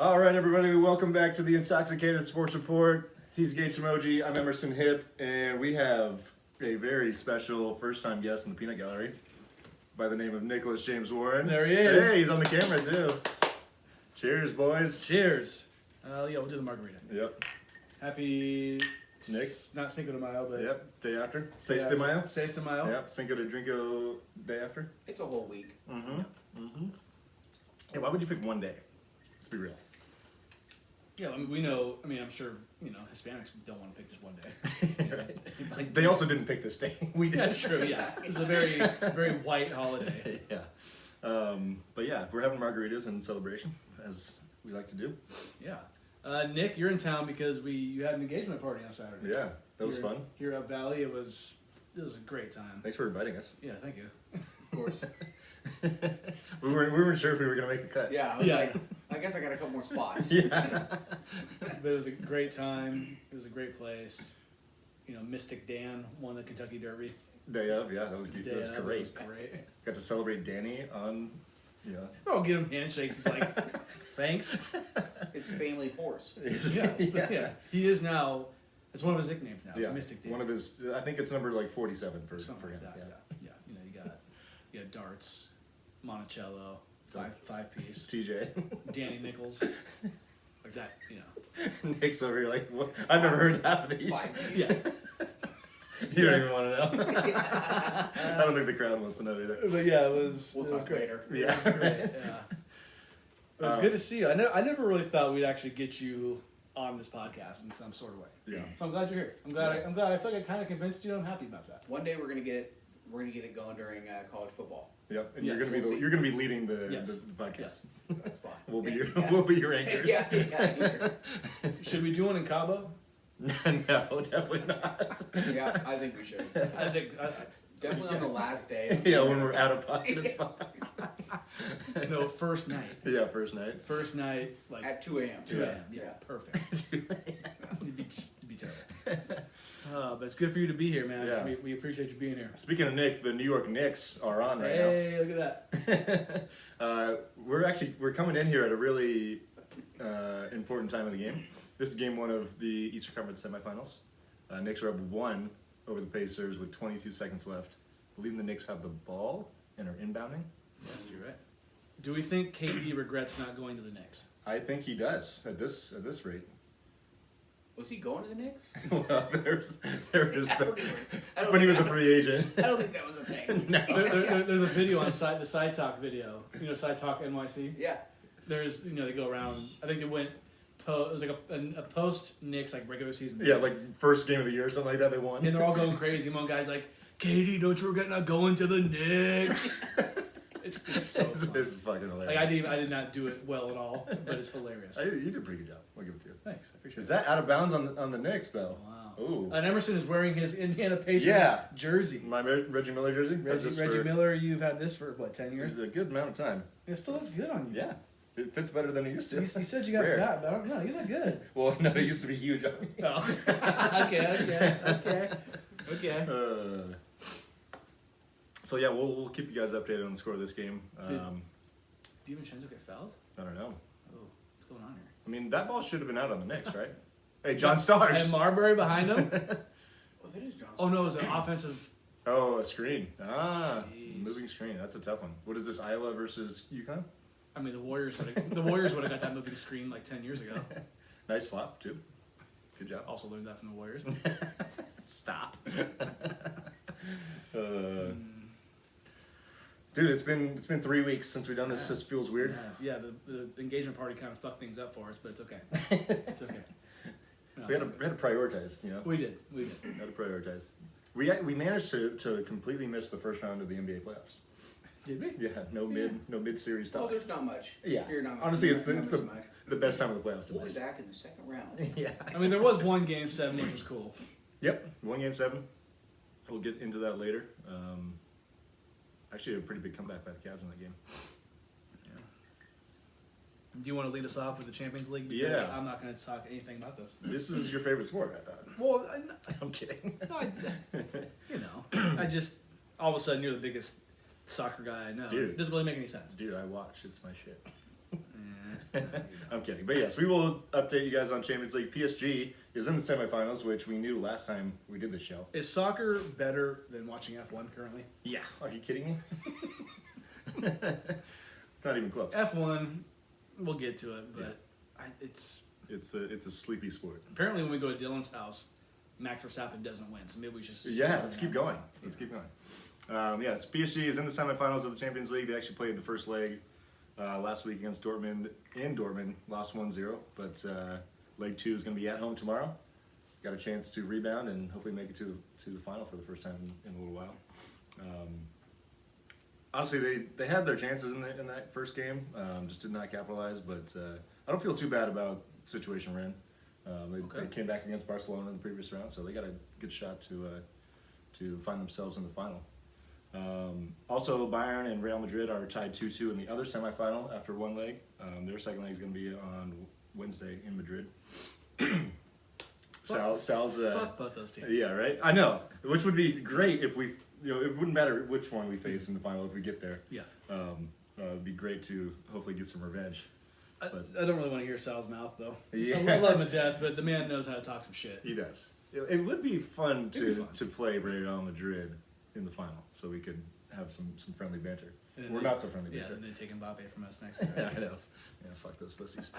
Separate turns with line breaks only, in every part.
All right, everybody, welcome back to the Intoxicated Sports Report. He's Gage Emoji, I'm Emerson Hip, and we have a very special first-time guest in the Peanut Gallery by the name of Nicholas James Warren.
There he is.
Hey, he's on the camera, too. Cheers, boys.
Cheers. Yeah, we'll do the margarita.
Yep.
Happy...
Nick?
Not Cinco de Mayo, but...
Yep, day after. Seis de Mayo.
Seis de Mayo.
Yep, Cinco de Drinko day after.
It's a whole week.
Yeah, why would you pick one day? Let's be real.
Yeah, I mean, we know... I mean, I'm sure, Hispanics don't want to pick just one day.
Right. They also didn't pick this day. We did.
That's true, yeah. It's a very, very white holiday.
Yeah. But yeah, we're having margaritas in celebration, as we like to do.
Yeah. Nick, you're in town because you had an engagement party on Saturday.
Yeah, that was fun.
Here at Valley, it was a great time.
Thanks for inviting us.
Yeah, thank you.
Of course.
we weren't sure if we were going to make the cut.
Yeah, I was like, I guess I got a couple more spots.
Yeah.
But it was a great time. It was a great place. Mystic Dan won the Kentucky Derby.
Day of, yeah, that was great.
That was great.
Got to celebrate Danny on,
I'll give him handshakes. He's like, thanks.
It's family horse.
Yeah. He is now. It's one of his nicknames now.
Yeah,
Mystic Dan.
one of his. I think it's number like 47 for
Something
him.
like that. Yeah. You got darts, Monticello, five piece,
TJ.
Danny Nichols, like that.
Nick's over here like, what? I've never heard half of these.
Yeah.
You don't even want to know. I don't think the crowd wants to know either.
But yeah, it was.
We'll
it was
talk
great.
later.
Yeah.
It was great. Yeah. It was good to see you. I never really thought we'd actually get you on this podcast in some sort of way.
Yeah.
So I'm glad you're here. I'm glad. I feel like I kind of convinced you. I'm happy about that.
One day we're gonna get it. We're gonna get it going during college football.
Yep. And
Yes.
you're gonna be leading the
Yes.
podcast.
Yes.
That's fine.
We'll be
Yeah.
we'll be your anchors.
Yeah.
Should we do one in Cabo?
No, definitely not.
Yeah, I think we should.
I think.
Definitely on the last day.
Yeah, when we're out of pocket, it's fine.
No, first night.
Yeah, first night.
First night, like
At 2 a.m.
2 a.m. Yeah, perfect. It'd be terrible. But it's good for you to be here, man.
Yeah.
We appreciate you being here.
Speaking of Nick, the New York Knicks are on right
Hey, look at that.
now. We're coming in here at a really important time of the game. This is game one of the Eastern Conference semifinals. Knicks are up 1 over the Pacers with 22 seconds left. I believe the Knicks have the ball and are inbounding.
Yes, you're right. Do we think KD regrets not going to the Knicks?
I think he does at this rate.
Was he going to the Knicks?
Well, there is
I don't
when he
think
was a
that-
free agent.
I don't think that was a thing.
No.
There's a video on the Side Talk video. Side Talk NYC.
Yeah.
There's they go around. I think they went. It was like a post Knicks like regular season.
Yeah, like first game of the year or something like that. They won.
And they're all going crazy. And one guy's like, "KD, don't you regret not going to the Knicks?" It's so funny.
It's fucking hilarious.
Like I did not do it well at all, but it's hilarious.
You did a pretty good job. I'll give it to you.
Thanks, I appreciate
Is
it.
that out of bounds on the Knicks though?
Wow.
Ooh.
And Emerson is wearing his Indiana Pacers jersey.
My Reggie Miller jersey.
Reggie Miller, you've had this for what, 10 years?
A good amount of time.
It still looks good on you.
Yeah, it fits better than it used to.
You said you got
Rare.
fat, but I don't know. You look good.
Well, no, it used to be huge on me.
Oh. Okay.
So yeah, we'll keep you guys updated on the score of this game.
DiVincenzo get fouled?
I don't know.
Oh, what's going on here?
I mean, that ball should have been out on the Knicks, right? Hey, John Starks.
And Marbury behind him?
Well, if it is Johnson.
Oh no, it was an offensive.
Oh, a screen.
Jeez.
Moving screen. That's a tough one. What is this, Iowa versus UConn?
I mean, the Warriors would have got that moving screen like 10 years ago.
Nice flop too. Good job.
Also learned that from the Warriors.
Stop. Dude, it's been 3 weeks since we've done this. This feels weird.
Yeah, the engagement party kind of fucked things up for us, but it's okay. It's okay. No,
We had to prioritize,
We did.
We had to prioritize. We managed to completely miss the first round of the NBA playoffs.
Did we?
Yeah, no mid series
Oh,
talk.
there's not much.
Yeah.
You're not
Honestly, it's
not
the
much.
the best time of the playoffs to
We'll be
miss.
back in the second round.
Yeah.
I mean, there was one game 7, which was cool.
Yep. 1 game 7. We'll get into that later. Actually, a pretty big comeback by the Cavs in that game.
Do you want to lead us off with the Champions League? Because
Yeah.
I'm not going to talk anything about this.
This is your favorite sport, I thought.
Well,
I'm kidding.
I just all of a sudden you're the biggest soccer guy I know.
Dude.
It doesn't really make any sense.
Dude, I watch. It's my shit. I'm kidding. But yes, we will update you guys on Champions League. PSG is in the semifinals, which we knew last time we did the show.
Is soccer better than watching F1 currently?
Yeah. Are you kidding me? It's not even close.
F1, we'll get to it, but it's
It's a sleepy sport.
apparently when we go to Dylan's house, Max Verstappen doesn't win, so maybe we should.
Yeah, let's keep going. Let's keep going. Yes, PSG is in the semifinals of the Champions League. They actually played the first leg last week against Dortmund in Dortmund, lost 1-0. But leg 2 is going to be at home tomorrow. Got a chance to rebound and hopefully make it to the final for the first time in a little while. Honestly, they had their chances in that first game, just did not capitalize. But I don't feel too bad about the situation we're in. They came back against Barcelona in the previous round, so they got a good shot to find themselves in the final. Also, Bayern and Real Madrid are tied 2-2 in the other semifinal after one leg. Their second leg is going to be on Wednesday in Madrid. Sal's
Fuck both those teams.
yeah, right. I know, which would be great if we, it wouldn't matter which one we face in the final if we get there.
Yeah.
It'd be great to hopefully get some revenge.
I don't really want to hear Sal's mouth though.
Yeah.
I love him to death, but the man knows how to talk some shit.
He does. It would be fun
It'd be fun.
to play Real Madrid in the final, so we could have some friendly banter.
And
Or
then-
not so friendly
Yeah,
banter.
and then take Mbappe from us next year.
Yeah, I know. Yeah, fuck those pussies.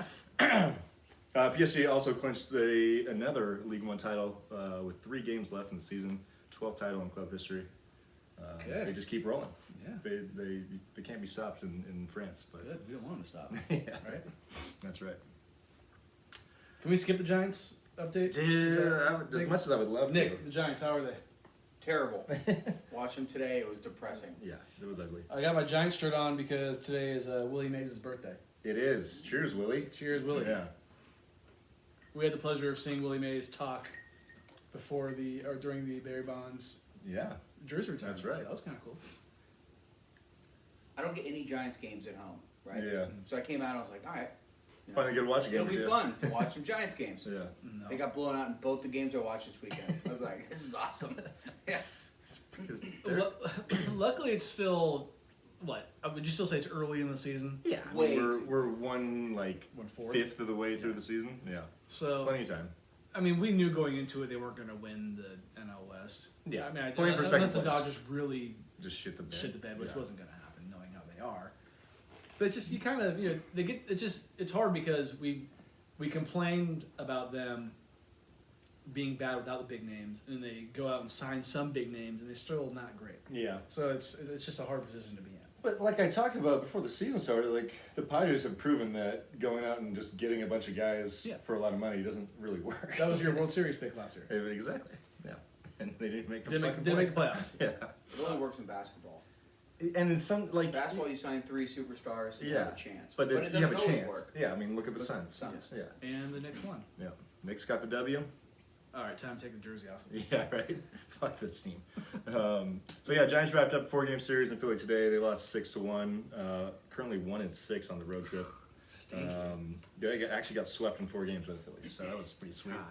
PSG also clinched another League One title with 3 games left in the season, 12th title in club history.
Okay.
They just keep rolling.
Yeah.
They can't be stopped in France. But
Good. We don't want them to stop.
yeah,
Right?
that's right.
Can we skip the Giants update?
As much as I would love
Nick, the Giants, how are they?
Terrible. Watch them today. It was depressing.
to. Yeah, it was ugly.
I got my Giants shirt on because today is Willie Mays' birthday.
It is. Cheers, Willie.
Cheers, Willie.
Yeah.
We had the pleasure of seeing Willie Mays talk during the Barry Bonds
Yeah.
jersey retirement.
That's right.
So that was kind of cool.
I don't get any Giants games at home, right?
Yeah.
So I came out and I was like, all right.
Finally get to watch a game
It'll
or
be
two.
fun to watch some Giants games.
Yeah.
No.
They got blown out in both the games I watched this weekend. I was like, this is awesome. Yeah.
Luckily, it's still what? Would you still say it's early in the season?
Yeah. I
Way
mean,
too-
we're 1/4
1/4.
of the way through the season. Yeah.
So
Plenty of time.
I mean, we knew going into it they weren't going to win the NL West.
Yeah.
I mean,
Playing for second
unless the
place.
Dodgers really
Just shit the bed.
shit the bed, which
Yeah.
wasn't going to happen, knowing how they are. But it's just you kind of they get it's hard because we complained about them being bad without the big names, and they go out and sign some big names, and they're still not great.
Yeah.
So it's just a hard position to be in.
But like I talked about before the season started, like the Padres have proven that going out and just getting a bunch of guys
Yeah.
for a lot of money doesn't really work.
That was your World Series pick last year.
Exactly. Yeah. And they didn't make the
Didn't
fucking
make the
play.
playoffs.
Yeah.
It only works in basketball.
And in some like
Basketball, you sign 3 superstars, you
Yeah.
have a chance.
but
it
it's, you
doesn't
have a
always
chance.
work.
Yeah, I mean look at the
Look at
Suns.
the Suns.
Yeah.
And the next one.
Yeah. Nick's got the W.
All right, time to take the jersey off.
Yeah, right. Fuck this team. So yeah, Giants wrapped up a 4-game series in Philly today. They lost 6-1. Currently 1-6 on the road trip.
Stinky.
They actually got swept in 4 games by the Phillies, so that was pretty sweet.
God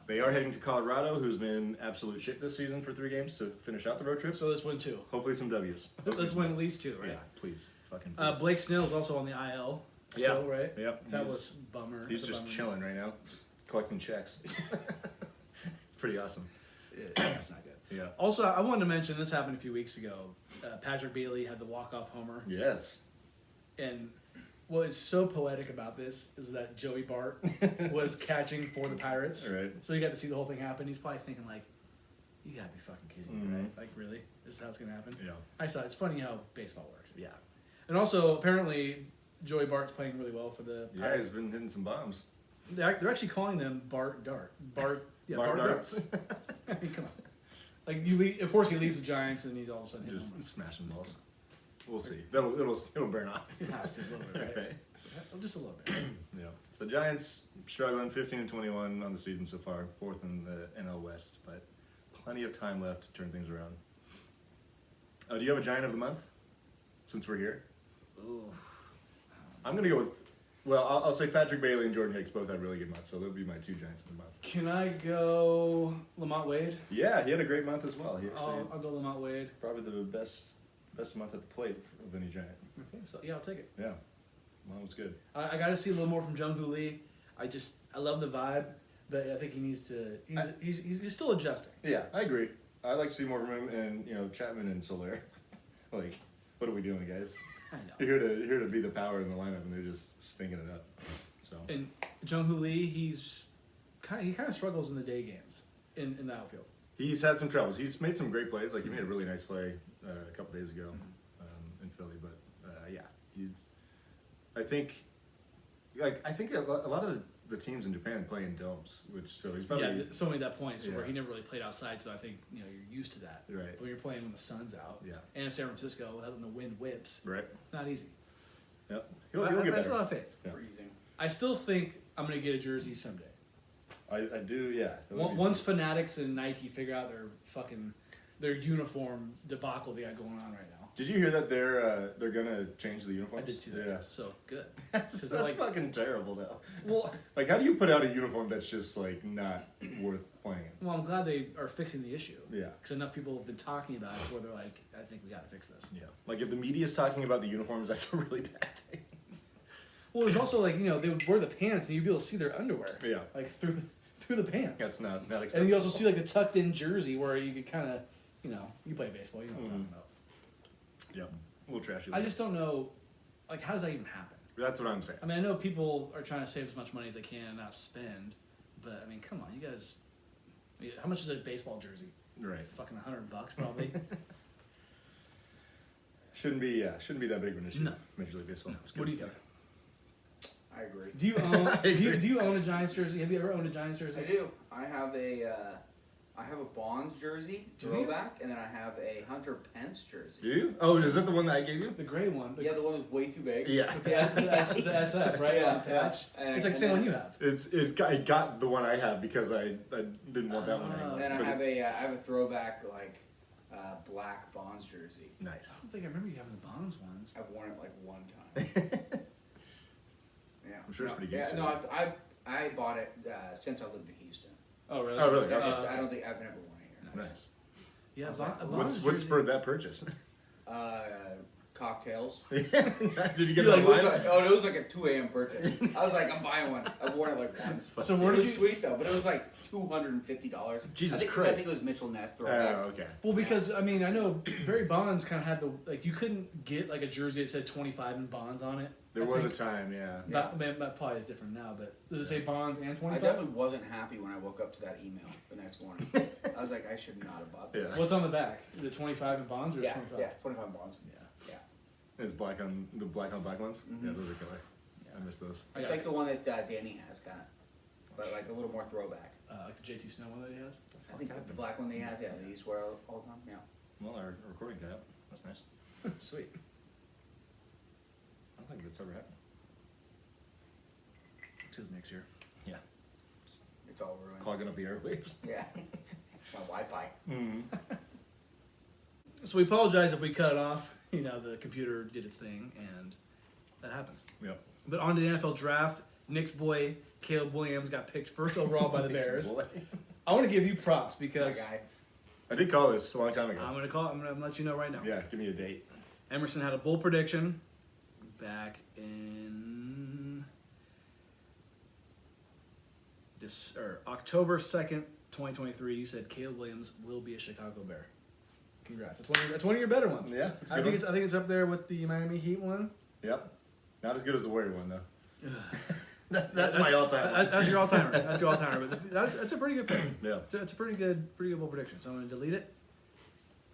They are heading to Colorado, who's been absolute shit this season for 3 games to finish out the road trip.
damn. So let's win 2.
Hopefully some W's.
Let's win at least 2, right?
Yeah, please. Fucking please.
Blake Snell's also on the IL still, right?
Yep.
That
he's,
was bummer.
He's
That's a
just
bummer.
chilling right now, just collecting checks. It's pretty awesome.
Yeah, that's not good.
Yeah.
Also, I wanted to mention this happened a few weeks ago. Patrick Bailey had the walk-off homer,
Yes.
and what is so poetic about this is that Joey Bart was catching for the Pirates.
Right.
So you got to see the whole thing happen. He's probably thinking like, "You gotta be fucking kidding me,
Mhm.
right? Like, really? This is how it's gonna happen?"
Yeah.
I saw. It's funny how baseball works.
Yeah.
And also, apparently, Joey Bart's playing really well for the
Yeah,
Pirates.
he's been hitting some bombs.
They're actually calling them Bart Dart. Bart. Yeah,
Bart
Bart
Darts.
Darts. I mean, come on. Like you, leave, of course, he leaves the Giants, and he's all of a sudden hit home
Just
runs.
smashing balls. We'll see. It'll burn off.
It has to a little bit, right? Just a little bit.
Yeah. So Giants struggling 15-21 on the season so far, 4th in the NL West, but plenty of time left to turn things around. Do you have a Giant of the month? Since we're here,
Ooh.
I'm gonna go with. Well, I'll say Patrick Bailey and Jordan Hicks both had really good months, so they'll be my 2 Giants of the month.
Can I go Lamont Wade?
Yeah, he had a great month as well. He actually
I'll go Lamont Wade.
probably the best month at the plate of any Giant.
Okay, so yeah, I'll take it.
Yeah. Well, that was good.
I got to see a little more from Jung-Hoo Lee. I love the vibe, but I think he needs to. He's still adjusting.
Yeah, I agree. I'd like to see more from him and Chapman and Soler. Like, what are we doing, guys?
I know.
You're here to be the power in the lineup, and they're just stinking it up. So
And Jung-Hoo Lee, he kind of struggles in the day games in the outfield.
he's had some troubles. He's made some great plays. Like he made a really nice play a couple days ago in Philly. But I think a lot of the teams in Japan play in domes, so he's probably
So many that point where
Yeah.
he never really played outside. So I think you're used to that.
right.
But when you're playing when the sun's out,
Yeah.
and in San Francisco, when the wind whips,
Right.
it's not easy.
Yep.
But
He'll get
I
better.
still have faith.
Yeah.
Freezing.
I still think I'm gonna get a jersey someday.
I do. Yeah. That would be
Once
sweet.
Fanatics and Nike figure out their uniform debacle they got going on right now.
Did you hear that they're gonna change the
I
uniforms?
did see that.
Yeah.
So good.
That's
'Cause they're like-
fucking terrible though.
Well,
Like, how do you put out a uniform that's just like not worth playing in?
I'm glad they are fixing the issue.
Yeah.
Because enough people have been talking about it where they're like, I think we got to fix this.
Yeah. Like if the media's talking about the uniforms, that's a really bad thing.
Well, there's also like they would wear the pants and you'd be able to see their underwear.
Yeah.
Like through the pants.
That's not acceptable.
And you also see like the tucked in jersey where you could kind of you play baseball, you know what I'm talking about.
Yeah. A little trashy.
I just don't know, like how does that even happen?
That's what I'm saying.
I mean, I know people are trying to save as much money as they can and not spend, but I mean, come on, you guys. How much is a baseball jersey?
Right.
Fucking $100 probably.
Shouldn't be that big of an issue.
No.
Major League Baseball.
No.
It's
What do
good
you think?
I agree.
Do you own?
I agree.
do you own a Giants jersey? Have you ever owned a Giants jersey?
I do. I have a Bonds jersey
Do you?
throwback, and then I have a Hunter Pence jersey.
Do you? Oh, is that the one that I gave you?
The gray one.
Yeah, the one that's way too big.
Yeah.
The SF, right?
Yeah,
On the patch.
yeah.
It's like the same one you have.
I got the one I have because I didn't want that one anymore.
And I
But
have a throwback black Bonds jersey.
nice.
I don't think I remember you having the Bonds ones.
I've worn it like one time. Yeah,
I'm sure it's pretty good,
Yeah,
so-
no, I bought it since I lived in Houston.
Oh, really?
Oh, really?
Yeah,
Okay.
I don't think I've never worn it here.
Nice.
Yeah,
I was
Bon-
like,
a
what
Bonds
What
jersey-
spurred that purchase?
Cocktails.
Did you get it
You're like,
It was
online?
it was like a 2 a.m. purchase. I was like, I'm buying one. I wore it like once.
So where
it
did
was
you?
sweet though, but it was like $250.
Jesus
I
Christ.
think it was Mitchell Ness
Oh,
throwback.
okay.
Well, because I mean, I know Barry Bonds kind of had you couldn't get like a jersey that said 25 and Bonds on it.
There
I
was a
think.
time, yeah.
That probably is different now, but does it say Bonds and
I
25?
definitely wasn't happy when I woke up to that email the next morning. I was like, I should not have bought this.
Yeah.
What's on the back? Is it 25 and Bonds or is
Yeah,
it 25?
yeah, 25 bonds.
Yeah.
It's black on black ones.
Mhm.
Yeah, those are killer.
Yeah.
I miss those.
It's like the one that Danny has, kind of, but like a little more throwback.
Like the JT Snow one that he has.
I think the black one that he has, yeah, that he used to wear all the time. Yeah.
Well, our recording got out. That's nice.
Sweet.
I don't think that's ever happened.
Says next year.
Yeah.
It's all ruined.
Clogging up the airwaves.
Yeah. My Wi-Fi.
Mm-hmm.
So we apologize if we cut it off. The computer did its thing, and that happens.
Yep.
But on to the NFL draft. Nick's boy, Caleb Williams, got picked first overall by the Bears. I want to give you props
My
because
guy.
I did call this a long time ago.
I'm going to let you know right now.
Yeah, give me a date.
Emerson had a bold prediction back in October 2nd, 2023. You said Caleb Williams will be a Chicago Bear. Congrats. That's one of your better ones.
Yeah, it's a
I
good
think
one.
it's up there with the Miami Heat one.
Yep. Not as good as the Warrior one though.
That's
That's my all-time.
That's your all-timer. That's your all-timer. But that's a pretty good pick.
Yeah.
It's a pretty good bold prediction. So I'm going to delete it.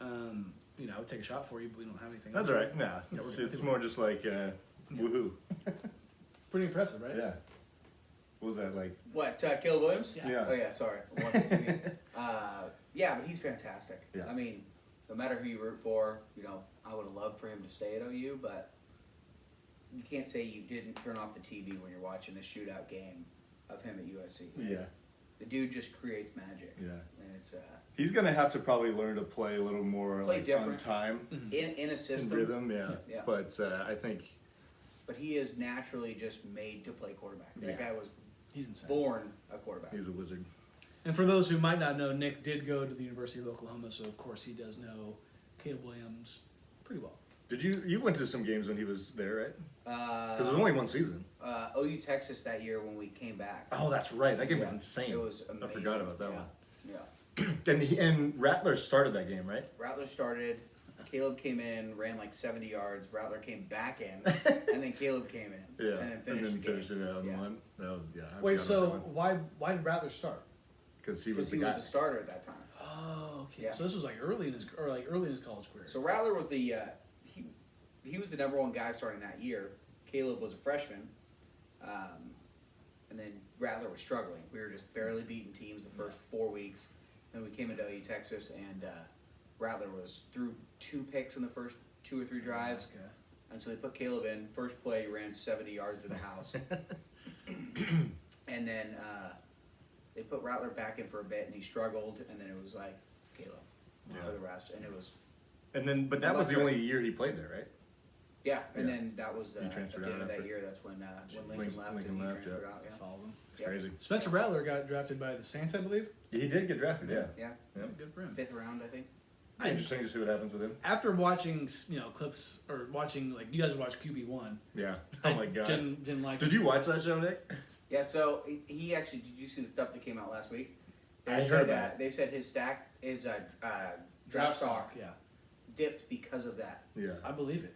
I would take a shot for you, but we don't have anything.
That's
else.
all right. Nah,
Yeah,
it's more just like woohoo.
Pretty impressive, right?
Yeah. What was that like?
What, Caleb Williams?
Yeah.
Oh yeah, sorry. I watched the TV. Yeah, but he's fantastic.
Yeah.
I mean, no matter who you root for, I would have loved for him to stay at OU, but you can't say you didn't turn off the TV when you're watching a shootout game of him at USC.
Yeah.
The dude just creates magic.
Yeah.
And it's
He's gonna have to probably learn to play a little more
Play
like on
different.
time
Mhm.
in a
and
system,
rhythm. Yeah.
Yeah.
But I think
but he is naturally just made to play quarterback. That
Yeah.
guy was
He's insane.
born a quarterback.
he's a wizard.
And for those who might not know, Nick did go to the University of Oklahoma, so of course he does know Caleb Williams pretty well.
Did you went to some games when he was there, right? Because it was
Uh,
only one season.
OU Texas that year when we came back.
Oh, that's right. That game was
Yeah,
insane.
It was amazing.
I forgot about that
Yeah.
one.
Yeah.
And Rattler started that game, right?
Rattler started. Caleb came in, ran like 70 yards. Rattler came back in, and then Caleb came in.
Yeah,
And then finished the
finished
game.
it out in
Yeah.
one. That was I
Wait,
forgot
so
about that one.
why did Rattler start?
Because he
Because
was
he
the
was
guy.
the starter at that time.
Oh, okay.
Yeah.
So this was like early in his college career.
So Rattler was the he was the number one guy starting that year. Caleb was a freshman, and then Rattler was struggling. We were just barely beating teams the first 4 weeks. Then we came into OU Texas, and Rattler threw 2 picks in the first 2 or 3 drives.
Okay.
And so they put Caleb in. First play, he ran 70 yards to the house. And then they put Rattler back in for a bit, and he struggled. And then it was like Caleb for the rest. And it was
But that was the only year he played there, right?
yeah. And
Yeah.
then that was
He
at the
transferred
end
out
of that
after.
year. That's when Lincoln left.
Lincoln
and he
left,
transferred out. Yeah.
Followed him.
It's
Yeah.
crazy.
Spencer Rattler got drafted by the Saints, I believe.
He did get drafted, yeah.
Yeah.
Yeah.
Good for him.
5th round, I think.
Interesting to see what happens with him.
After watching clips or watching like you guys watch QB1.
Yeah. Oh my god.
Didn't like.
Did you watch that show, Nick?
Yeah. So he actually. Did you see the stuff that came out last week?
I
They
heard
said,
that.
They said his stack is draft stock
Yeah,
dipped because of that,
Yeah.
I believe it.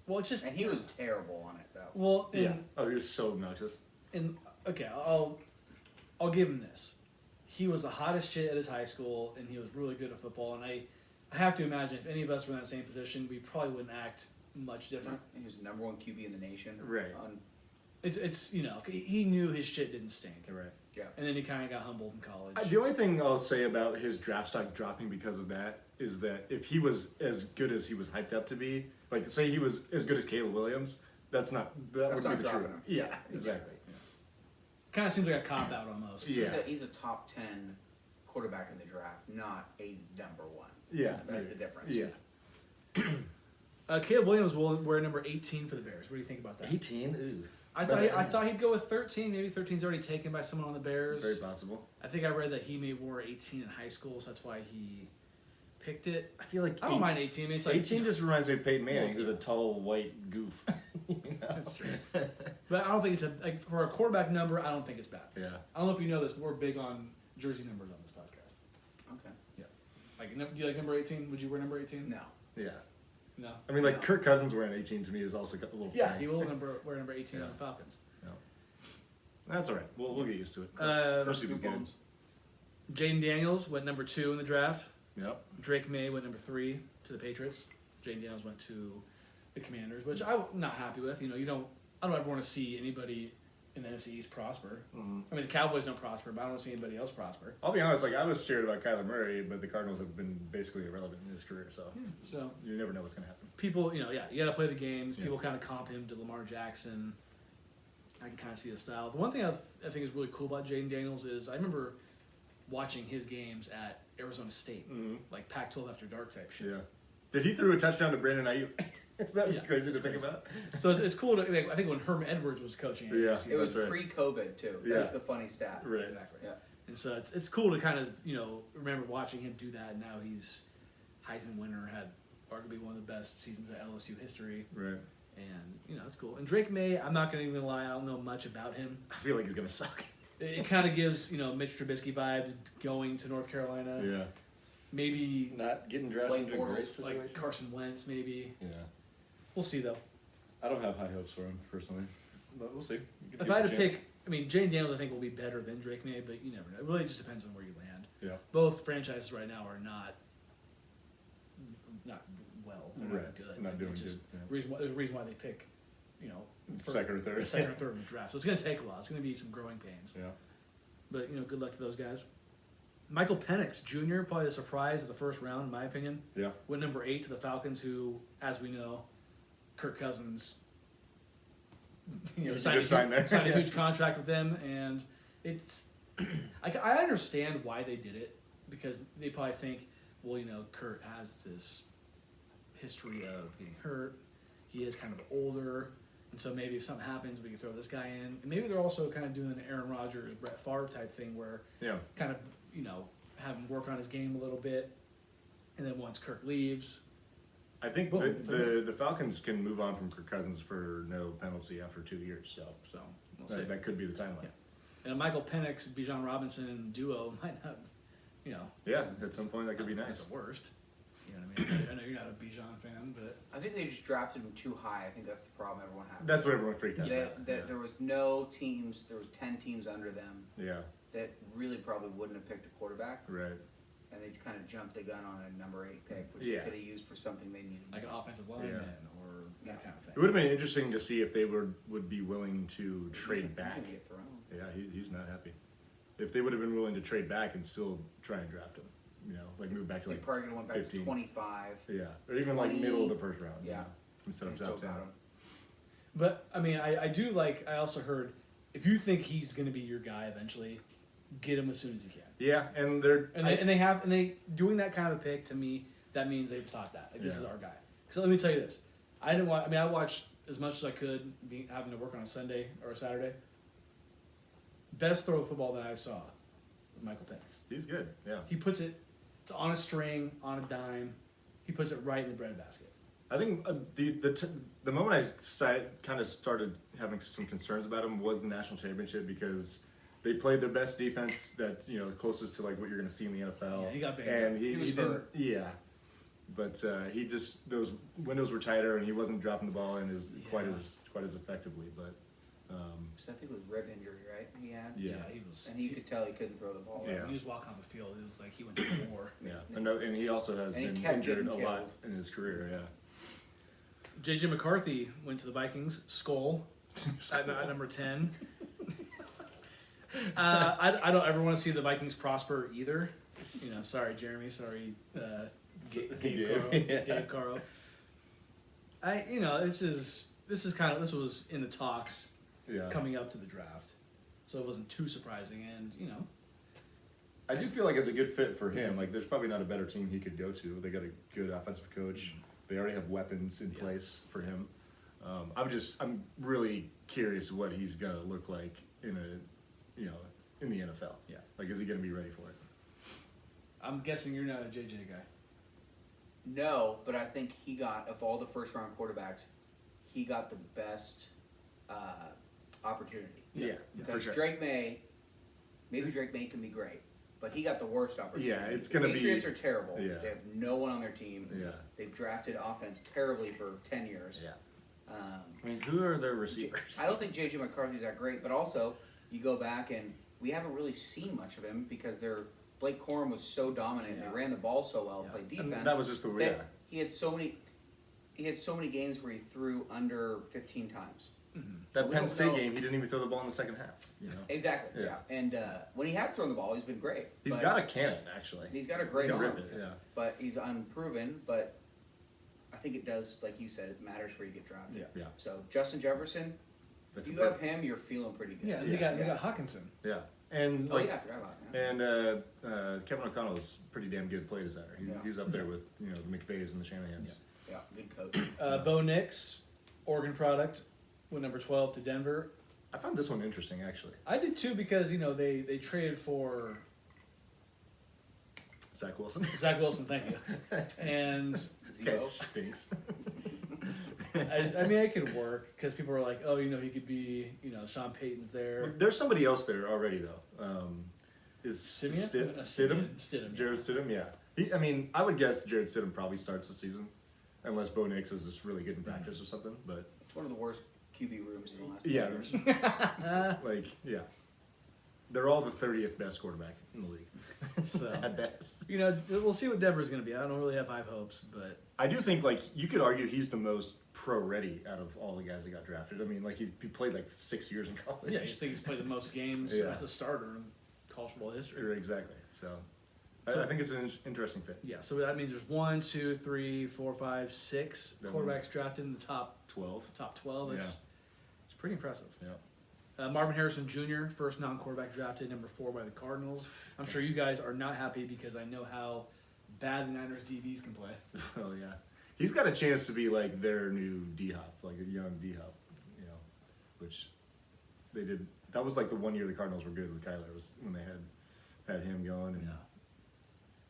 Well, it's just
and he was terrible on it though.
well.
Yeah. Oh, he was so obnoxious.
And okay, I'll give him this. He was the hottest shit at his high school, and he was really good at football. And I have to imagine if any of us were in that same position, we probably wouldn't act much different.
He was the number 1 QB in the nation.
Right.
It's he knew his shit didn't stink,
Right.
Yeah.
and then he kind of got humbled in college.
The only thing I'll say about his draft stock dropping because of that is that if he was as good as he was hyped up to be, like say he was as good as Caleb Williams, that
That's
would be
not
the truth.
dropping him.
Yeah, exactly.
Kind of seems like a cop out almost.
Yeah.
He's a top 10 quarterback in the draft, not a number 1.
Yeah.
That's the difference.
Yeah.
Caleb Williams will wear number 18 for the Bears. What do you think about that?
18? Ooh.
I thought he'd go with 13. Maybe 13's already taken by someone on the Bears.
Very possible.
I think I read that he may wore 18 in high school, so that's why he picked it.
I feel like
I don't mind 18. I mean, it's like
18 just reminds me of Peyton Manning, who's
Yeah.
a tall white goof. You know?
That's true. But I don't think it's for a quarterback number. I don't think it's bad.
Yeah.
I don't know if you know this. We're big on jersey numbers on this podcast.
Okay.
Like, do you like number 18? Would you wear number 18?
No.
Yeah.
No.
I mean, like
No.
Kirk Cousins wearing 18 to me is also a little.
Yeah,
funny.
he will wear number 18 on
Yeah.
the Falcons.
That's all right. We'll get used to it.
Uh,
Especially if he's good.
Bones.
Jaden Daniels went number 2 in the draft.
Yep.
Drake May went number 3 to the Patriots. Jaden Daniels went to the Commanders, which I'm not happy with. You know, I don't ever want to see anybody in the NFC East prosper.
Mm-hmm.
I mean, the Cowboys don't prosper, but I don't want to see anybody else prosper.
I'll be honest. Like I was scared about Kyler Murray, but the Cardinals have been basically irrelevant in his career, so
So
you never know what's going to happen.
people, you got to play the games.
Yeah.
People kind of comp him to Lamar Jackson. I can kind of see the style. The one thing I think is really cool about Jaden Daniels is I remember watching his games at Arizona State,
Mm-hmm.
like Pac-12 after dark type shit.
Yeah. Did he throw a touchdown to Brandon Ayuk? Is that
Yeah,
crazy to
it's
think
crazy.
about?
So it's cool to. I think when Herm Edwards was coaching, at
Yeah.
ASU,
It was
That's right.
pre-COVID too.
Yeah.
That's the funny stat.
Right.
exactly.
Yeah.
And so it's cool to kind of remember watching him do that. And now he's Heisman winner, had arguably one of the best seasons of LSU history,
Right.
and it's cool. And Drake May, I'm not going to even lie, I don't know much about him.
I feel like he's going to suck.
It kind of gives Mitch Trubisky vibes going to North Carolina.
Yeah.
Maybe
Not getting drafted
Blake
into a great
Bortles,
situation.
like Carson Wentz. Maybe
Yeah.
we'll see though.
I don't have high hopes for him personally, but we'll see.
If I had to pick, I mean, Jane Daniels I think will be better than Drake May, but you never know. It really just depends on where you land.
Yeah.
Both franchises right now are not well. They're
Right.
not good.
Not doing
It's just
good, yeah.
there's a reason why they pick,
Second or third.
second or third in the draft. So it's going to take a while. It's going to be some growing pains.
Yeah.
But good luck to those guys. Michael Penix Jr. probably the surprise of the first round, in my opinion.
Yeah.
Went number 8 to the Falcons, who, as we know, Kirk Cousins, signed a huge contract with them, and it's. I understand why they did it because they probably think, well, Kurt has this history of getting hurt. He is kind of older, and so maybe if something happens, we can throw this guy in. And maybe they're also kind of doing an Aaron Rodgers, Brett Favre type thing where
Yeah.
kind of have him work on his game a little bit, and then once Kirk leaves,
I think
Boom.
the Falcons can move on from Kirk Cousins for no penalty after 2 years.
So we'll see.
That could be the timeline.
Yeah. And a Michael Penix, Bijan Robinson duo might not,
Yeah, at some point that could be
not
nice.
the worst. You know what I mean? I know you're not a Bijan fan, but
I think they just drafted him too high. I think that's the problem everyone had.
That's what everyone freaked out
That
about.
there was no teams. There was 10 teams under them
Yeah,
that really probably wouldn't have picked a quarterback,
right.
and they kind of jumped the gun on a number 8 pick, which
Yeah.
they could have used for something they needed.
like an offensive lineman or that kind of thing.
It would have been interesting to see if they would be willing to trade
He's
back.
gonna get thrown.
Yeah, he's not happy. If they would have been willing to trade back and still try and draft him, like move back to
They
like
probably went back
15.
to 25.
Yeah, or even like
20.
middle of the first round.
Yeah.
Instead of
and still
top
got
10.
him.
But I mean, I do like. I also heard if you think he's going to be your guy eventually, get him as soon as you can.
Yeah, and
They doing that kind of pick to me. That means they've thought that this
Yeah.
is our guy. So let me tell you this: I didn't watch. I mean, I watched as much as I could, having to work on a Sunday or a Saturday. Best throw of football that I saw was Michael Penix.
he's good. Yeah,
He puts it. It's on a string, on a dime. He puts it right in the breadbasket.
I think the moment I kind of started having some concerns about him was the national championship because they played their best defense that closest to like what you're going to see in the NFL.
Yeah, he got banged
and
up.
he
He was
didn't.
hurt.
Yeah, but he just those windows were tighter and he wasn't dropping the ball in quite as effectively. But
So I think it was rib injury, right? He had.
yeah,
He was.
And you could tell he couldn't throw the ball.
Yeah.
Right?
When he was walking off the field, it was like he went to war.
yeah, and he also has
And he
been
kept
injured a
getting
lot
killed.
in his career. Yeah.
J.J. McCarthy went to the Vikings. Skull at number 10. I don't ever want to see the Vikings prosper either. Sorry, Jeremy. Sorry, Dave Caro. This was in the talks
Yeah.
coming up to the draft, so it wasn't too surprising. And
I do feel like it's a good fit for him. Like, there's probably not a better team he could go to. They got a good offensive coach. They already have weapons in place for him. I'm really curious what he's gonna look like in the NFL.
Yeah.
Like, is he gonna be ready for it?
I'm guessing you're not a JJ guy.
No, but I think he got, of all the first round quarterbacks, he got the best opportunity.
Yeah,
Because
for sure.
Drake May can be great, but he got the worst opportunity.
Yeah, it's gonna
the
be-
Patriots are terrible.
Yeah.
They have no one on their team.
Yeah.
They've drafted offense terribly for 10 years.
Yeah. I mean, who are their receivers?
I don't think J.J. McCarthy's that great, but also you go back and we haven't really seen much of him because Blake Corum was so dominant.
Yeah.
They ran the ball so well,
Yeah.
played
And
defense.
that was just the way.
that he had so many games where he threw under 15 times.
That
we
Penn
don't
State
know-
game, he didn't even throw the ball in the second half.
Exactly.
Yeah.
Yeah. And when he has thrown the ball, he's been great.
He's
But
got a cannon, actually.
He's got a
He
great
can
arm.
rip it. Yeah.
But he's unproven. But I think it does, like you said, it matters where you get drafted.
Yeah.
Yeah.
So Justin Jefferson,
That's
if
a
you have
perfect-
him, you're feeling pretty good.
Yeah, and
Yeah.
they got Hawkinson.
Yeah. And
Oh yeah, I forgot about him.
and Kevin O'Connell is pretty damn good play designer. He's up there with the McVays and the Shanahans.
Yeah, good coach.
Bo Nix, Oregon product, went number 12 to Denver.
I found this one interesting, actually.
I did too because they traded for
Zach Wilson.
Zach Wilson, thank you. And
Guy
Zero.
stinks.
I mean, it could work because people were like, oh, he could be, Sean Payton's there.
There's somebody else there already, though. Is
Stidham?
Stidham?
Stidham, yeah.
Jared Stidham, yeah. I would guess Jared Stidham probably starts the season, unless Bo Nix is just really good in practice or something. But
It's one of the worst QB rooms in the last 10
yeah,
years.
they're all the 30th best quarterback in the league.
So,
At best.
we'll see what Denver's going to be. I don't really have high hopes, but
I do think you could argue he's the most pro-ready out of all the guys that got drafted. I mean, he played 6 years in college.
yeah, you think he's played the most games
Yeah.
as a starter in college football history.
Exactly. So,
So-
I think it's an interesting fit.
Yeah, so that means there's 1, 2, 3, 4, 5, 6
Then-
quarterbacks drafted in the top
12.
12. It's pretty impressive.
Yeah.
Marvin Harrison Jr., first non-quarterback drafted, number 4 by the Cardinals. I'm sure you guys are not happy because I know how bad the Niners DBs can play.
Oh yeah, he's got a chance to be their new D Hop, a young D Hop, which they did. That was the 1 year the Cardinals were good with Kyler, was when they had him going.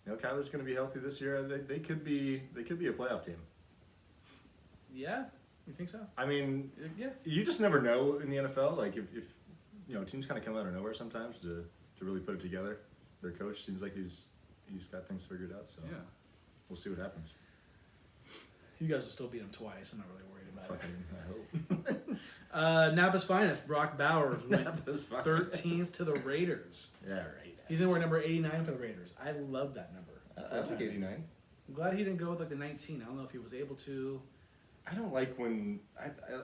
And Kyler's going to be healthy this year. They could be a playoff team.
Yeah, you think so?
I mean,
Yeah.
you just never know in the NFL. Like if you know, teams kind of come out of nowhere sometimes to really put it together. Their coach seems like he's got things figured out. So
Yeah.
we'll see what happens.
You guys will still beat them twice. I'm not really worried about
Fucking, I
it.
hope.
Napa's finest, Brock Bowers, went
Napa's finest.
13th to the Raiders.
Yeah, right.
He's in wear number 89 for the Raiders. I love that number.
I like 89.
I'm glad he didn't go with like the 19. I don't know if he was able to.
I don't like when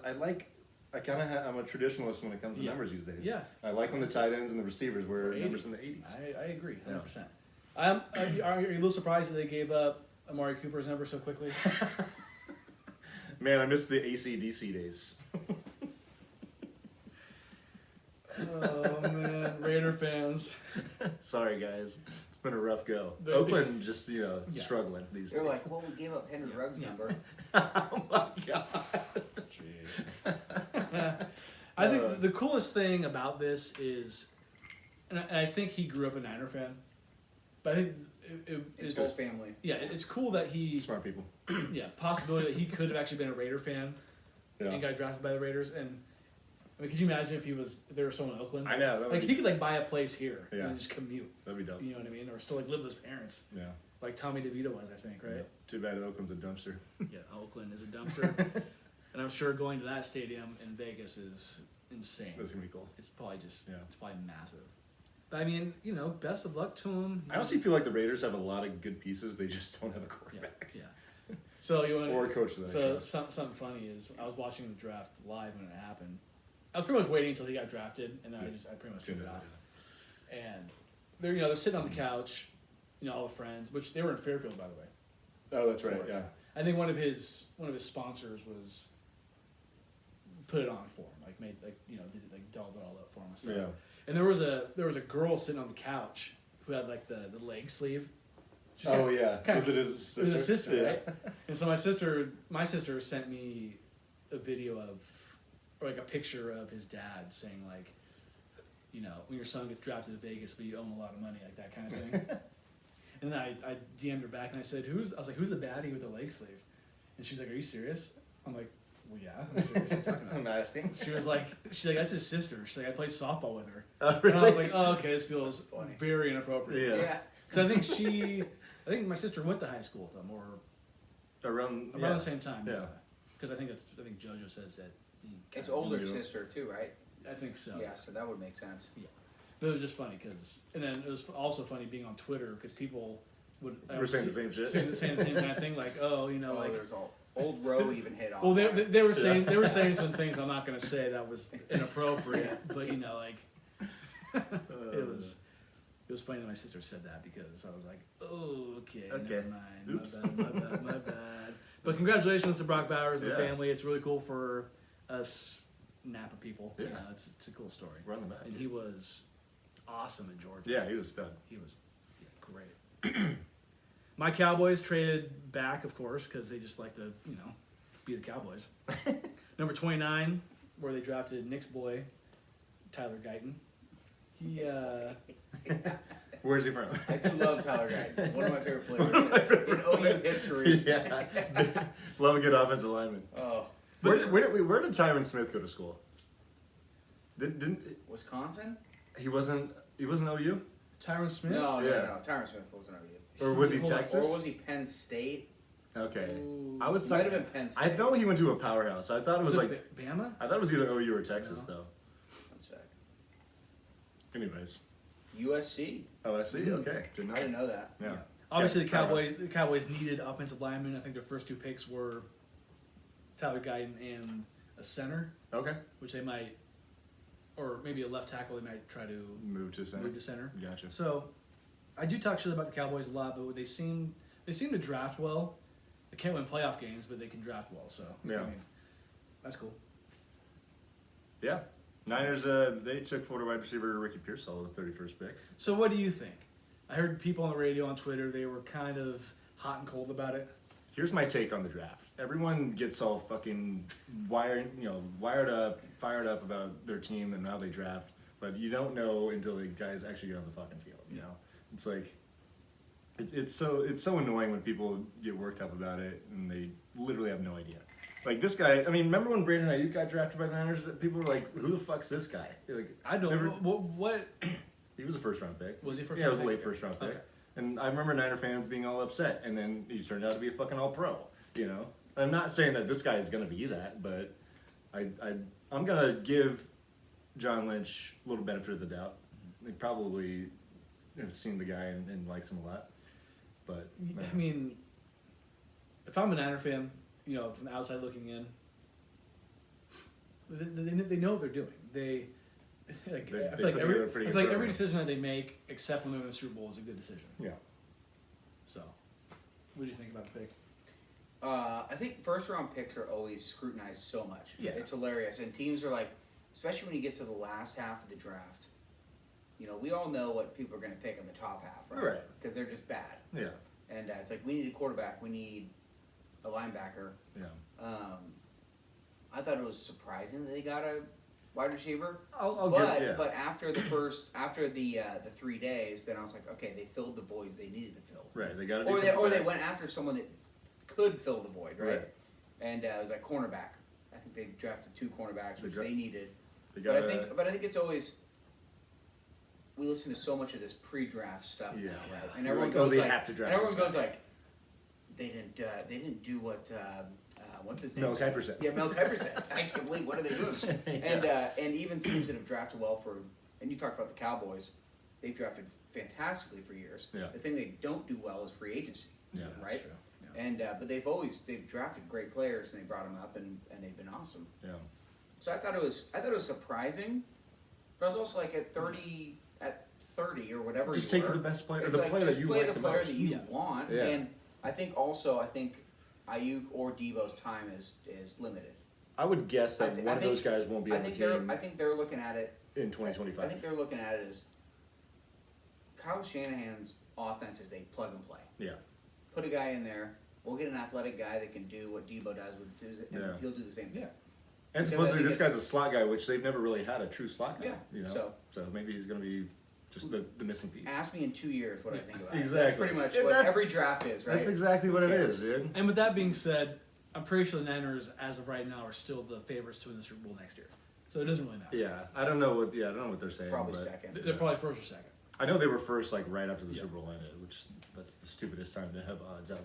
I like. I kind of I'm a traditionalist when it comes to
Yeah.
numbers these days.
Yeah.
I like when the tight ends and the receivers wear
80.
numbers in the 80s.
I agree, 100%. Are you a little surprised that they gave up Amari Cooper's number so quickly?
Man, I miss the AC/DC days.
Oh man, Raider fans.
Sorry, guys. It's been a rough go.
They're-
Oakland just,
Yeah.
struggling these
They're
days.
like, well, we gave up Henry Ruggs'
Yeah.
number.
Oh my god.
I think the coolest thing about this is, and I think he grew up a Niner fan, but I think
His
it's
whole family.
yeah, it's cool that he
Smart people.
yeah possibility that he could have actually been a Raider fan and
Yeah.
got drafted by the Raiders. And I mean, could you imagine if if there was someone in Oakland?
I know. That would
Like
be,
he could like buy a place here
Yeah.
and just commute.
that'd be dope.
You know what I mean? Or still like live with his parents,
Yeah.
like Tommy DeVito was, I think, right?
Yeah. Too bad Oakland's a dumpster.
Yeah, Oakland is a dumpster, and I'm sure going to that stadium in Vegas is insane.
That's gonna be cool.
It's probably just
Yeah.
it's probably massive. But I mean, best of luck to him.
I honestly feel like the Raiders have a lot of good pieces. They just don't have a
yeah,
quarterback
yeah. So you want
or a coach that I
so
trust.
something funny is I was watching the draft live when it happened. I was pretty much waiting until he got drafted, and then I pretty much turned it off. And they're sitting on the couch, all the friends, which they were in Fairfield, by the way.
Oh, that's right. Yeah.
I think one of his sponsors was put it on for him, like made did dolled it all up for him and stuff.
Yeah.
And there was a girl sitting on the couch who had like the leg sleeve. She's
Oh yeah.
kind
Was
of-
it his sister?
It was a sister,
Yeah.
right? And so my sister sent me a video or like a picture of his dad saying like, when your son gets drafted to Vegas, but you own a lot of money, like that kind of thing. And then I DM'd her back and I said, who's the baddie with the leg sleeve? And she's like, are you serious? I'm like, well, yeah, I'm serious. What are you talking about?
I'm asking.
She's like, that's his sister. She's like, I played softball with her.
Oh,
And I was
really?
like, oh, okay, this feels
Funny.
very inappropriate.
Yeah.
Because I think my sister went to high school with them, or
Around
around the same time.
Yeah.
Because I think JoJo says that. he
It's
kinda-
older
Yeah.
sister too, right?
I think so.
Yeah, so that would make sense.
But it was just funny and then it was also funny being on Twitter because people would. I
We're
was
saying the same shit.
saying the same kind of thing, like, like.
There's old Roe even hit off.
Well,
on it.
they were saying some things I'm not going to say that was inappropriate, but it was funny that my sister said that because I was like, oh, okay. Never mind.
Oops.
My bad. But congratulations to Brock Bowers and the
Yeah.
family. It's really cool for us Napa people.
Yeah.
It's a cool story.
We're on the map.
And he was awesome in Georgia.
Yeah, he was a stud.
He was great. My Cowboys traded back, of course, because they just like to, be the Cowboys. Number 29, where they drafted Nick's boy, Tyler Guyton. He,
Where's he from?
I do love Tyler Guyton. One of my favorite players in OU history.
Yeah. Love a good offensive lineman.
Oh,
Where did Tyron Smith go to school? Didn't
Wisconsin?
he wasn't OU?
Tyron Smith?
No,
Yeah.
Tyron Smith wasn't OU.
Or was he
Hold on.
Texas?
Or was he Penn State?
Okay.
Ooh.
I was
Might have been Penn State.
I know he went to a powerhouse. I thought it was like
Bama?
I thought it was either OU or Texas
No.
though.
One sec.
Anyways.
USC.
Oh, I see.
Mm.
Okay. Didn't
I
know.
didn't know that.
Yeah.
Obviously,
Yeah,
the Cowboys needed offensive linemen. I think their first two picks were Tyler Guyton and a center,
Okay.
which they might, or maybe a left tackle. They might try to
Move to center.
move to center.
Gotcha.
So, I do talk shit about the Cowboys a lot, but they seem to draft well. They can't win playoff games, but they can draft well. So
Yeah.
I mean, that's cool.
Yeah. Niners. They took Florida wide receiver Ricky Pearsall with the 31st pick.
So what do you think? I heard people on the radio, on Twitter, they were kind of hot and cold about it.
Here's my take on the draft. Everyone gets all fucking wired up, fired up about their team and how they draft, but you don't know until the guys actually get on the fucking field. You know, it's like it's so annoying when people get worked up about it and they literally have no idea. Like this guy, I mean, remember when Brandon Ayuk got drafted by the Niners? People were like, "Who the fuck's this guy?" Like,
I don't
never-
know what
He was a first round pick.
was he first?
Yeah, it was a
round
late
pick?
first round pick.
Okay.
And I remember Niner fans being all upset, and then he's turned out to be a fucking all pro. You know, I'm not saying that this guy is gonna be that, but I'm gonna give John Lynch a little benefit of the doubt. They probably have seen the guy and likes him a lot, but
I mean, if I'm a Niner fan, you know, from the outside looking in, they know what they're doing. I feel like
put together a pretty good
every
program.
decision that they make, except when they're in the Super Bowl, is a good decision.
yeah,
So, what do you think about the pick?
I think first round picks are always scrutinized so much.
Yeah.
It's hilarious. And teams are like, especially when you get to the last half of the draft, you know, we all know what people are going to pick in the top half, right?
Right.
Because they're just bad.
yeah,
And it's like, we need a quarterback, we need a linebacker.
yeah.
I thought it was surprising that they got a wide receiver.
I'll
but
give, yeah.
but after the 3 days, then I was like, okay, they filled the voids they needed to fill.
Right, they got to.
Or they went after someone that could fill the void, right?
Right.
And it was like cornerback. I think they drafted 2 cornerbacks, which they needed.
They
But
got
I think it's always, we listen to so much of this pre-draft stuff
Yeah.
now, right? And
You're
everyone
like, oh,
goes
they
like,
have to draft
and everyone
this
goes
guy.
like, they didn't do what what's his name?
Mel Kiper said.
Yeah, Mel Kiper said. I can't believe, what are they doing? And even teams that have drafted well for, and you talked about the Cowboys, they've drafted fantastically for years.
Yeah.
The thing they don't do well is free agency.
Yeah,
right?
That's true. Yeah.
And but they've drafted great players and they brought them up and they've been awesome.
Yeah.
So I thought it was surprising, but I was also like at 30 or whatever.
Just
you
take
were,
the best player, or
it's
the
like,
player that
just
you
play
like
the
the
player
most.
that you
Yeah.
want.
Yeah.
And I think Ayuk or Debo's time is limited.
I would guess that
I
one of those guys won't be on the team
I think they're looking at it.
in
I
2025.
think they're looking at it as Kyle Shanahan's offense is a plug and play.
Yeah.
Put a guy in there. We'll get an athletic guy that can do what Debo does, and
Yeah.
he'll do the same thing.
Yeah.
And
Because I
supposedly
think
this
it's-
guy's a slot guy, which they've never really had a true slot guy.
Yeah,
You know.
so-
maybe he's going to be just the missing piece.
Ask me in 2 years what I think about it.
Exactly.
That's pretty much
Yeah,
what
that-
every draft is, right?
That's exactly what it
cares?
is, dude.
And with that being said, I'm pretty sure the Niners, as of right now, are still the favorites to win the Super Bowl next year. So it doesn't really matter.
Yeah, I don't know what they're saying.
Probably
but
second.
They're probably first or second.
I know they were first, like right after the
Yeah.
Super Bowl ended, which that's the stupidest time to have odds out,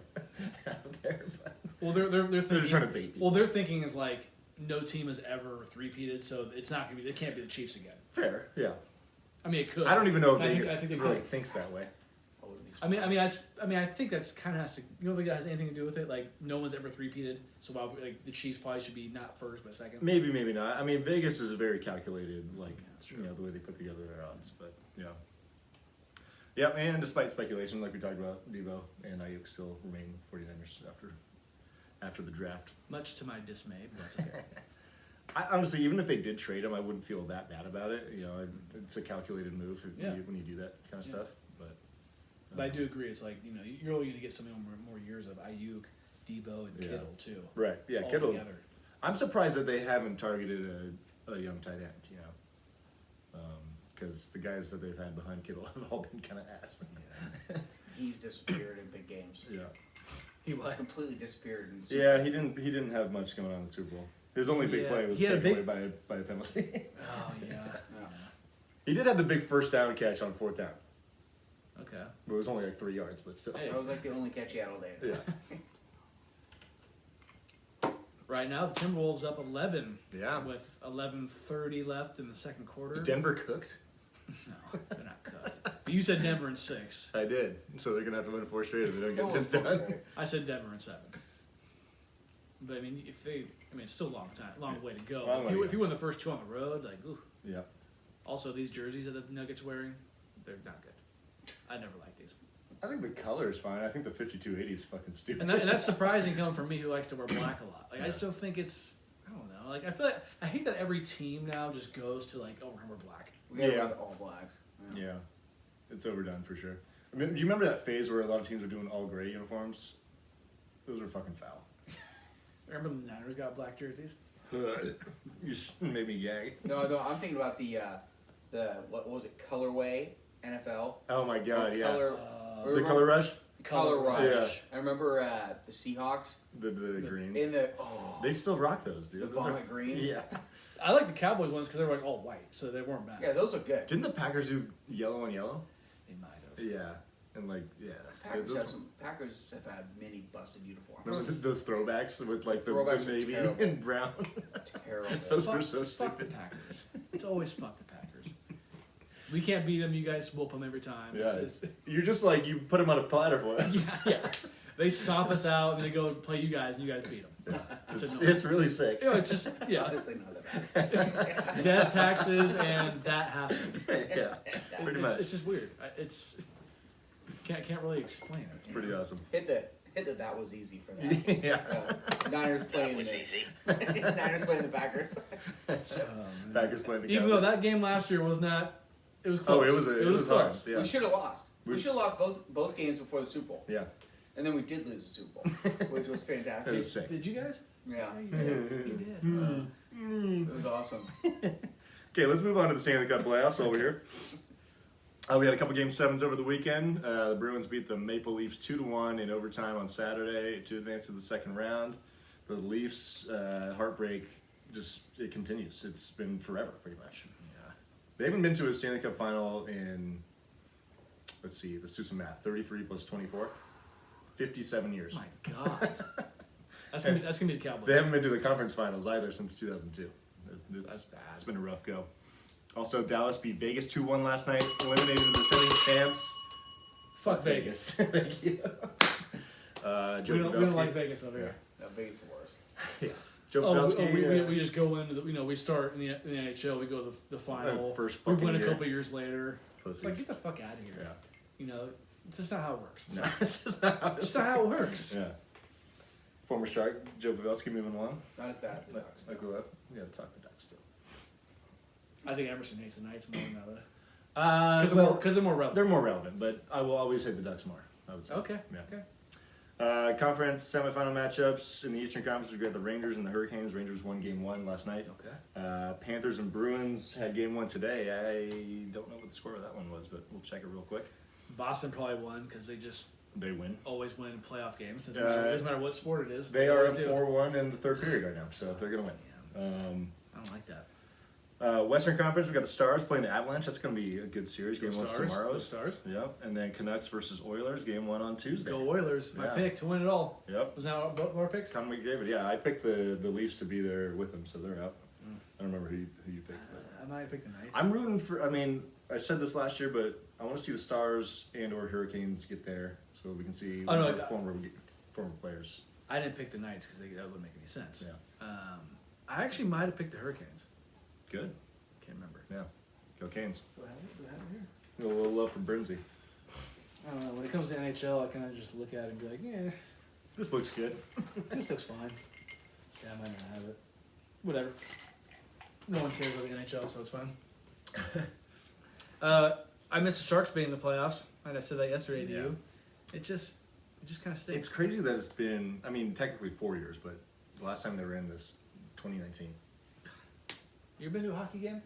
out there. But
Well, they're thinking,
they're just trying to bait people.
Well, their thinking is like no team has ever three-peated, so it's not gonna be. It can't be the Chiefs again.
Fair, yeah.
I mean, it could.
I don't even know if
I think-
Vegas
I think they
really
could.
thinks that way.
I wouldn't be
I think that's kind of has to. You don't think that has anything to do with it? Like no one's ever three-peated, so while like the Chiefs probably should be not first but second.
Maybe, maybe not. I mean, Vegas is a very calculated, like
that's true.
you know, the way they put together their odds. But yeah, yep. And despite speculation, like we talked about, Debo and Ayuk still remain 49ers after the draft.
Much to my dismay, but that's okay.
I, honestly, even if they did trade him, I wouldn't feel that bad about it. You know, it's a calculated move
Yeah.
when you do that kind of
Yeah.
stuff. But
But I do agree. It's like you're only going to get some more years of Ayuk, Debo, and
Yeah.
Kittle too.
right, yeah,
all
Kittle.
together.
I'm surprised that they haven't targeted a young tight end. You know, because the guys that they've had behind Kittle have all been kind of ass.
He's disappeared in big games.
Yeah.
He was.
Completely disappeared. In
Yeah, he didn't have much going on in the Super Bowl. His only big
Yeah,
play was
he had a
taken
big-
away by a penalty.
Oh yeah.
Yeah.
He did have the big first down catch on 4th down.
Okay.
But it was only like 3 yards, but still.
Hey.
That was like the only catch he had all day.
Yeah.
Right now, the Timberwolves up 11
Yeah.
with 11:30 left in the second quarter.
Denver cooked.
No, they're not cooked. But you said Denver in 6.
I did. So they're gonna have to win 4 straight if they don't
Oh,
get this
okay.
done.
I said Denver in 7. But I mean, it's still a long way to go.
Long way to
If you win the first 2 on the road, like, ooh.
Yeah.
Also, these jerseys that the Nuggets wearing, they're not good. I never liked these.
I think the color is fine. I think the 5280 is fucking stupid.
And that's surprising coming from me who likes to wear black a lot. Like I
Yeah.
still think it's, I don't know. Like I feel like I hate that every team now just goes to like, oh, we're gonna wear black.
We gotta
Yeah.
wear the all blacks.
Yeah. It's overdone for sure. I mean, do you remember that phase where a lot of teams were doing all gray uniforms? Those were fucking foul.
Remember the Niners got black jerseys?
You just made me gag.
No, I'm thinking about the what was it? Colorway NFL.
Oh my god, yeah.
Color.
The color rush?
Color rush.
Yeah.
I remember the Seahawks
The greens.
in the
They still rock those, dude.
the
Those are-
vomit greens.
Yeah.
I like the Cowboys ones because they were like all white, so they weren't bad.
Yeah, those look good.
Didn't the Packers do yellow and yellow?
They might have.
Yeah. And like, yeah.
Packers have had many busted uniforms.
Those throwbacks with like the
Throwbacks are
navy
terrible.
and brown.
Terrible.
Those were
Fuck-
so
Fuck the
stupid.
Packers. It's always fuck the Packers. We can't beat them. You guys whoop them every time.
Yeah, you're just like, you put them on a platter for us.
yeah. They stomp us out and they go play you guys and you guys beat them.
It's,
annoying.
it's really sick.
You know, it's just yeah.
Honestly, not that bad.
Death, taxes, and that happened.
Yeah, pretty much.
It's just weird. It's can't really explain it.
It's pretty awesome.
Hit that was easy for that.
Yeah.
Niners playing Niners playing the Packers.
Packers playing the
Even though that game last year was not, it was close.
Oh, it was
close.
hard. Yeah.
We should have lost. We should have lost both games before the Super Bowl.
Yeah.
And then we did lose the Super Bowl, which was
It
fantastic.
was sick.
Did you guys?
Yeah,
You did.
it was awesome.
Okay, let's move on to the Stanley Cup Playoffs while we're here. We had a couple Game 7s over the weekend. The Bruins beat the Maple Leafs 2-1 in overtime on Saturday to advance to the second round. For the Leafs, heartbreak it continues. It's been forever, pretty much. Yeah. They haven't been to a Stanley Cup final in, let's do some math, 33 plus 24, 57 years.
My God. That's gonna be the Cowboys.
They haven't been to the conference finals either since 2002.
That's bad.
It's been a rough go. Also, Dallas beat Vegas 2-1 last night, eliminated the defending champs.
Fuck Vegas.
Thank you. Joe
We don't
Pavelski.
like Vegas over here.
No, Vegas the worst.
Yeah. Joe Pavelski.
We just go into we start in the NHL. We go to the final.
First
we
fucking
win a
year.
couple years later.
Pussies.
Like get the fuck out of here.
Yeah.
You know, it's just not how it works.
No, it's just not how
It's just not how it works.
Yeah. Former Shark, Joe Pavelski moving along.
Not as bad as the Ducks.
Like we left. Yeah, fuck the Ducks still.
I think Emerson hates the Knights more than the other. Because they're more relevant.
They're more relevant, but I will always hate the Ducks more, I would say.
Okay.
Yeah.
Okay.
Conference semifinal matchups in the Eastern Conference. We've got the Rangers and the Hurricanes. Rangers won Game 1 last night.
Okay.
Panthers and Bruins had Game 1 today. I don't know what the score of that one was, but we'll check it real quick.
Boston probably won because they just
They win.
always win playoff games. Doesn't matter what sport it is.
They are
always
up
do.
4-1 in the third period right now, so they're going to win.
I don't like that.
Western Conference, we got the Stars playing the Avalanche. That's going to be a good series.
Go
Game 1's
Stars.
tomorrow.
Go Stars.
Yep. And then Canucks versus Oilers. Game 1 on Tuesday.
Go Oilers. My
Yeah.
pick to win it all.
Yep.
Was that both of our picks?
Conor McDavid. Yeah, I picked the Leafs to be there with them, so they're out. I don't remember who you picked. But.
I might pick the Knights.
I'm rooting for. I mean, I said this last year, but I want to see the Stars and/or Hurricanes get there so we can see former players.
I didn't pick the Knights because that wouldn't make any sense.
Yeah.
I actually might have picked the Hurricanes.
Good.
Can't remember.
Yeah. Go Canes.
Do I have it here?
A little love for Brinsley.
I don't know. When it comes to NHL, I kind of just look at it and be like, yeah,
This looks good.
this looks fine. Yeah, I might not have it. Whatever. No one cares about the NHL, so it's fine. I missed the Sharks being in the playoffs. And I said that yesterday to you. It just kind of stinks.
It's crazy that it's been. I mean, technically 4 years, but the last time they were in this, 2019.
You ever been to a hockey game?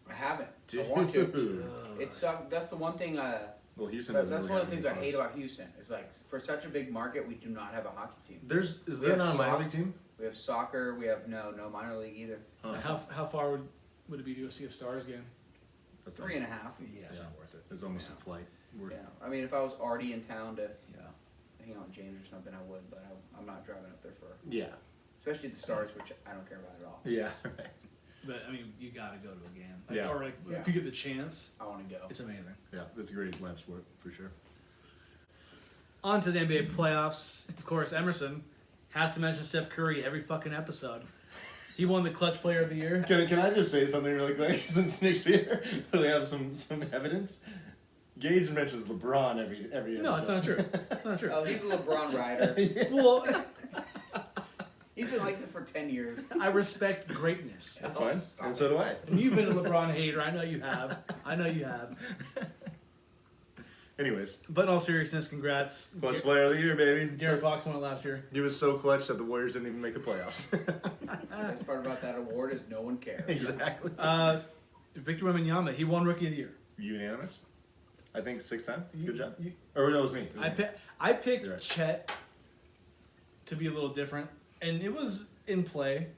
I haven't. I want to.
Dude.
It's that's the one thing.
Well, Houston.
That's
doesn't really
one of the
have
things I
any
hate
close.
about Houston. It's like for such a big market, we do not have a hockey team.
Is
We
there
have
not a minor
soccer.
league team?
We have soccer. We have no minor league either.
Huh.
How far would it be to go see a Stars game?
That's
3.5.
Yeah, it's
Yeah.
not worth it.
It's almost
Yeah.
a flight. Worth
Yeah. I mean, if I was already in town to
Yeah.
hang out with James or something, I would. But I'm not driving up there for,
Yeah.
especially the Stars, which I don't care about at all.
Yeah. Right.
But I mean, you gotta go to a game.
Yeah.
Or like,
Yeah.
if you get the chance,
I want to go.
it's amazing.
Yeah. It's a great live sport for sure.
On to the NBA playoffs. Of course, Emerson has to mention Steph Curry every fucking episode. He won the Clutch Player of the Year.
Can I just say something really quick since Nick's here? So we have some evidence. Gage mentions LeBron every episode.
No, it's not true. It's not true.
Oh, he's a LeBron rider.
Well,
He's been like this for 10 years.
I respect greatness.
That's
Oh,
fine.
stop
And
it.
so do I.
And you've been a LeBron hater. I know you have.
Anyways,
But in all seriousness, congrats.
clutch player of the year, baby.
Darren Fox won it last year.
He was so clutch that the Warriors didn't even make the playoffs.
The best part about that award is no one cares.
Exactly.
Victor Wembanyama, he won Rookie of the Year.
Unanimous? I think 6th time. Good job.
You-
Or no, it was me. It was me.
I picked
You're right.
Chet to be a little different, and it was in play.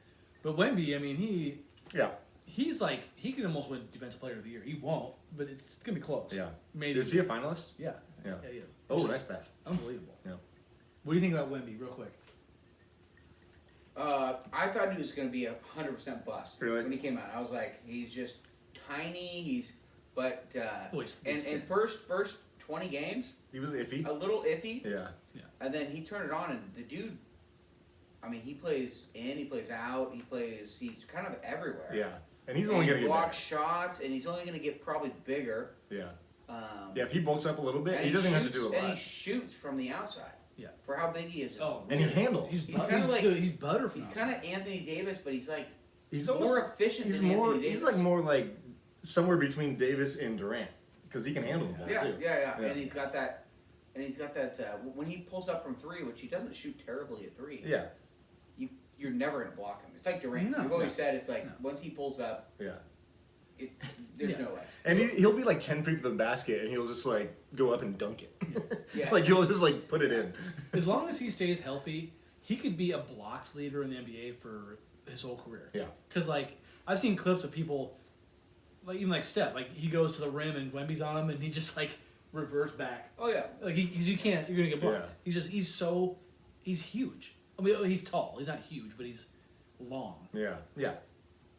But Wemby, I mean,
Yeah.
he's like he could almost win Defensive Player of the Year. He won't, but it's gonna be close.
Yeah.
maybe.
Is he a finalist?
Yeah.
Yeah.
Yeah.
Oh,
Which is
nice pass.
Unbelievable.
Yeah.
What do you think about Wemby, real quick?
I thought he was going to be 100% bust
Really?
when he came out. I was like, he's just tiny.
Oh,
And first 20 games,
He was iffy.
a little iffy,
Yeah.
and then he turned it on, and the dude, I mean, he plays in, he plays out, he's kind of everywhere.
Yeah. And he's only
And
going to get
blocks
better.
shots, and he's only going to get probably bigger.
Yeah.
Um,
Yeah, if he bulks up a little bit,
and
he doesn't have to
shoots-
do a
And
lot.
he shoots from the outside.
Yeah.
For how big he is.
Oh,
And he handles.
He's,
He's
bu-
kinda
he's,
like-
dude, he's butter from
He's
outside.
kind of Anthony Davis, but he's like
He's
more
almost
efficient
he's
than
more
Anthony Davis.
he's like more like somewhere between Davis and Durant because he can handle the ball
Yeah,
too.
yeah.
Yeah.
And he's got that. When he pulls up from three, which he doesn't shoot terribly at three.
Yeah.
You're never gonna block him. It's like Durant.
No,
We've always
no.
said it's like
No.
once he pulls up,
Yeah.
there's
Yeah.
no way.
And he'll be like 10 feet from the basket and he'll just like go up and dunk it.
Yeah.
Like he'll just like put it in.
As long as he stays healthy, he could be a blocks leader in the NBA for his whole career.
Yeah.
Because like I've seen clips of people, like even like Steph, like he goes to the rim and Wemby's on him and he just like reverts back.
Oh yeah.
Like because you're gonna get blocked.
Yeah.
He's huge. I mean he's tall. He's not huge, but he's long.
Yeah. Yeah.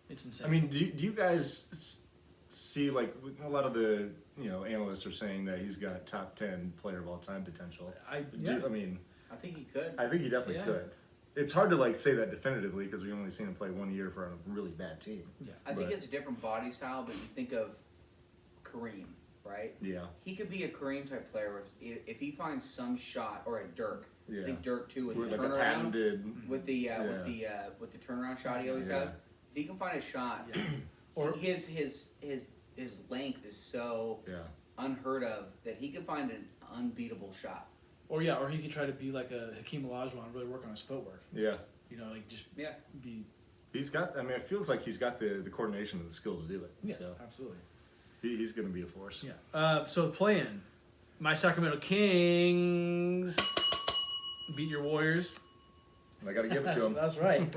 It's insane.
I mean, do you guys see like a lot of the analysts are saying that he's got top 10 player of all time potential? I mean,
I think he could.
I think he definitely
Yeah.
could. It's hard to like say that definitively because we've only seen him play 1 year for a really bad team.
yeah.
I think
but-
it's a different body style, but you think of Kareem, right?
Yeah.
He could be a Kareem type player if he finds some shot, or a Dirk.
Yeah.
I think Dirk too with
With
the
like a
turnaround.
patented.
With the turnaround shot he always
Yeah.
had. If he can find a shot,
Yeah. Or
his length is so
Yeah.
unheard of that he can find an unbeatable shot.
or he could try to be like a Hakeem Olajuwon and really work on his footwork.
Yeah.
Like just
Yeah.
be
He's got. I mean, it feels like he's got the coordination and the skill to do it.
yeah,
So
absolutely.
he's going to be a force.
Yeah. So play-in, my Sacramento Kings beat your Warriors.
I got to give it to
That's,
him.
that's right.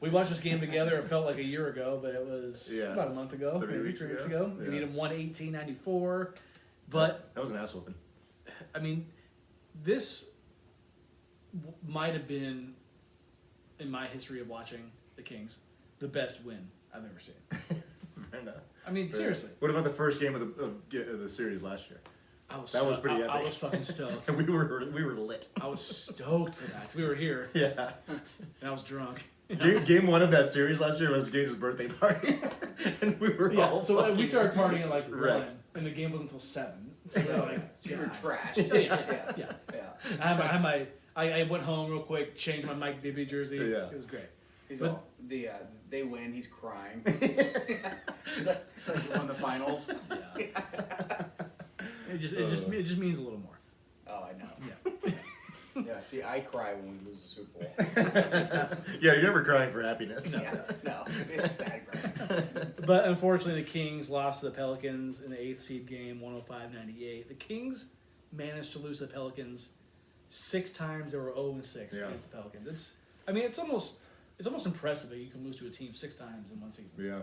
We watched this game together. It felt like a year ago, but it was
Yeah.
about a month ago,
3
maybe
weeks
3 weeks
ago.
ago. We
Yeah.
beat them 118-94. But
That was an ass whooping.
I mean, this might have been, in my history of watching the Kings, the best win I've ever seen.
Fair enough.
I mean,
Fair
seriously.
enough. What about the first game of the series last year?
That
was pretty
I
epic.
was fucking stoked.
we were lit.
I was stoked for that. We were here,
Yeah.
and I was drunk.
Game 1 of that series last year was Gage's birthday party, and we were
Yeah,
all
so we
fucking
started partying at like
wrecked.
1, and the game wasn't until 7. So we were like,
So you were
God.
trashed.
Yeah.
Yeah.
I went home real quick, changed my Mike Bibby jersey.
Yeah.
It was great.
He's
But-
all, they win. He's crying. like he won the finals.
Yeah. It just means a little more.
Oh, I know.
Yeah.
Yeah. See, I cry when we lose the Super Bowl.
Yeah, you're never crying for happiness.
Yeah. No, it's sad crying.
But unfortunately, the Kings lost to the Pelicans in the 8th seed game, 105-98. The Kings managed to lose to the Pelicans 6 times. They were 0-6
Yeah.
against the Pelicans. It's almost impressive that you can lose to a team 6 times in one season.
Yeah,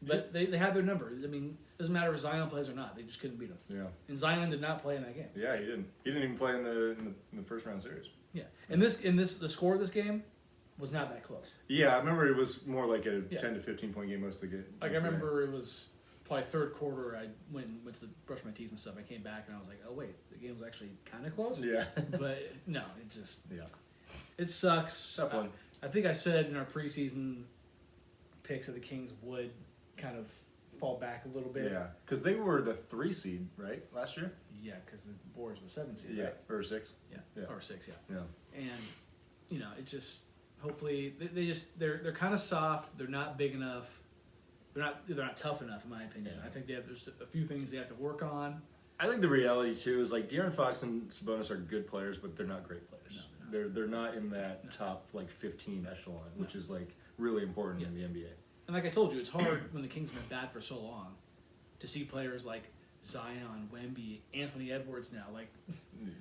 But they had their number. I mean, it doesn't matter if Zion plays or not. They just couldn't beat them.
yeah,
And Zion did not play in that game.
yeah. He didn't. He didn't even play in the first round series.
Yeah. And the score of this game was not that close.
Yeah, I remember it was more like a
Yeah.
10 to 15 point game most of the game.
Like I remember it was probably third quarter. I went to brush my teeth and stuff. I came back and I was like, oh wait, the game was actually kind of close.
Yeah,
But no, it just
yeah.
it sucks.
Tough one.
I think I said in our preseason picks that the Kings would kind of fall back a little bit.
Yeah, because they were the 3 seed, right, last year?
Yeah, because the Warriors were 7 seed.
Yeah,
Right?
or 6.
Yeah.
Yeah.
Or 6. Yeah.
Yeah.
And it just hopefully they're kind of soft. They're not big enough. They're not tough enough in my opinion.
Yeah.
I think there's a few things they have to work on.
I think the reality too is like De'Aaron Fox and Sabonis are good players, but they're not great players.
No,
They're not in that top like 15 echelon, which is like really important in the NBA.
And like I told you, it's hard when the Kings have been bad for so long to see players like Zion, Wemby, Anthony Edwards now. Like,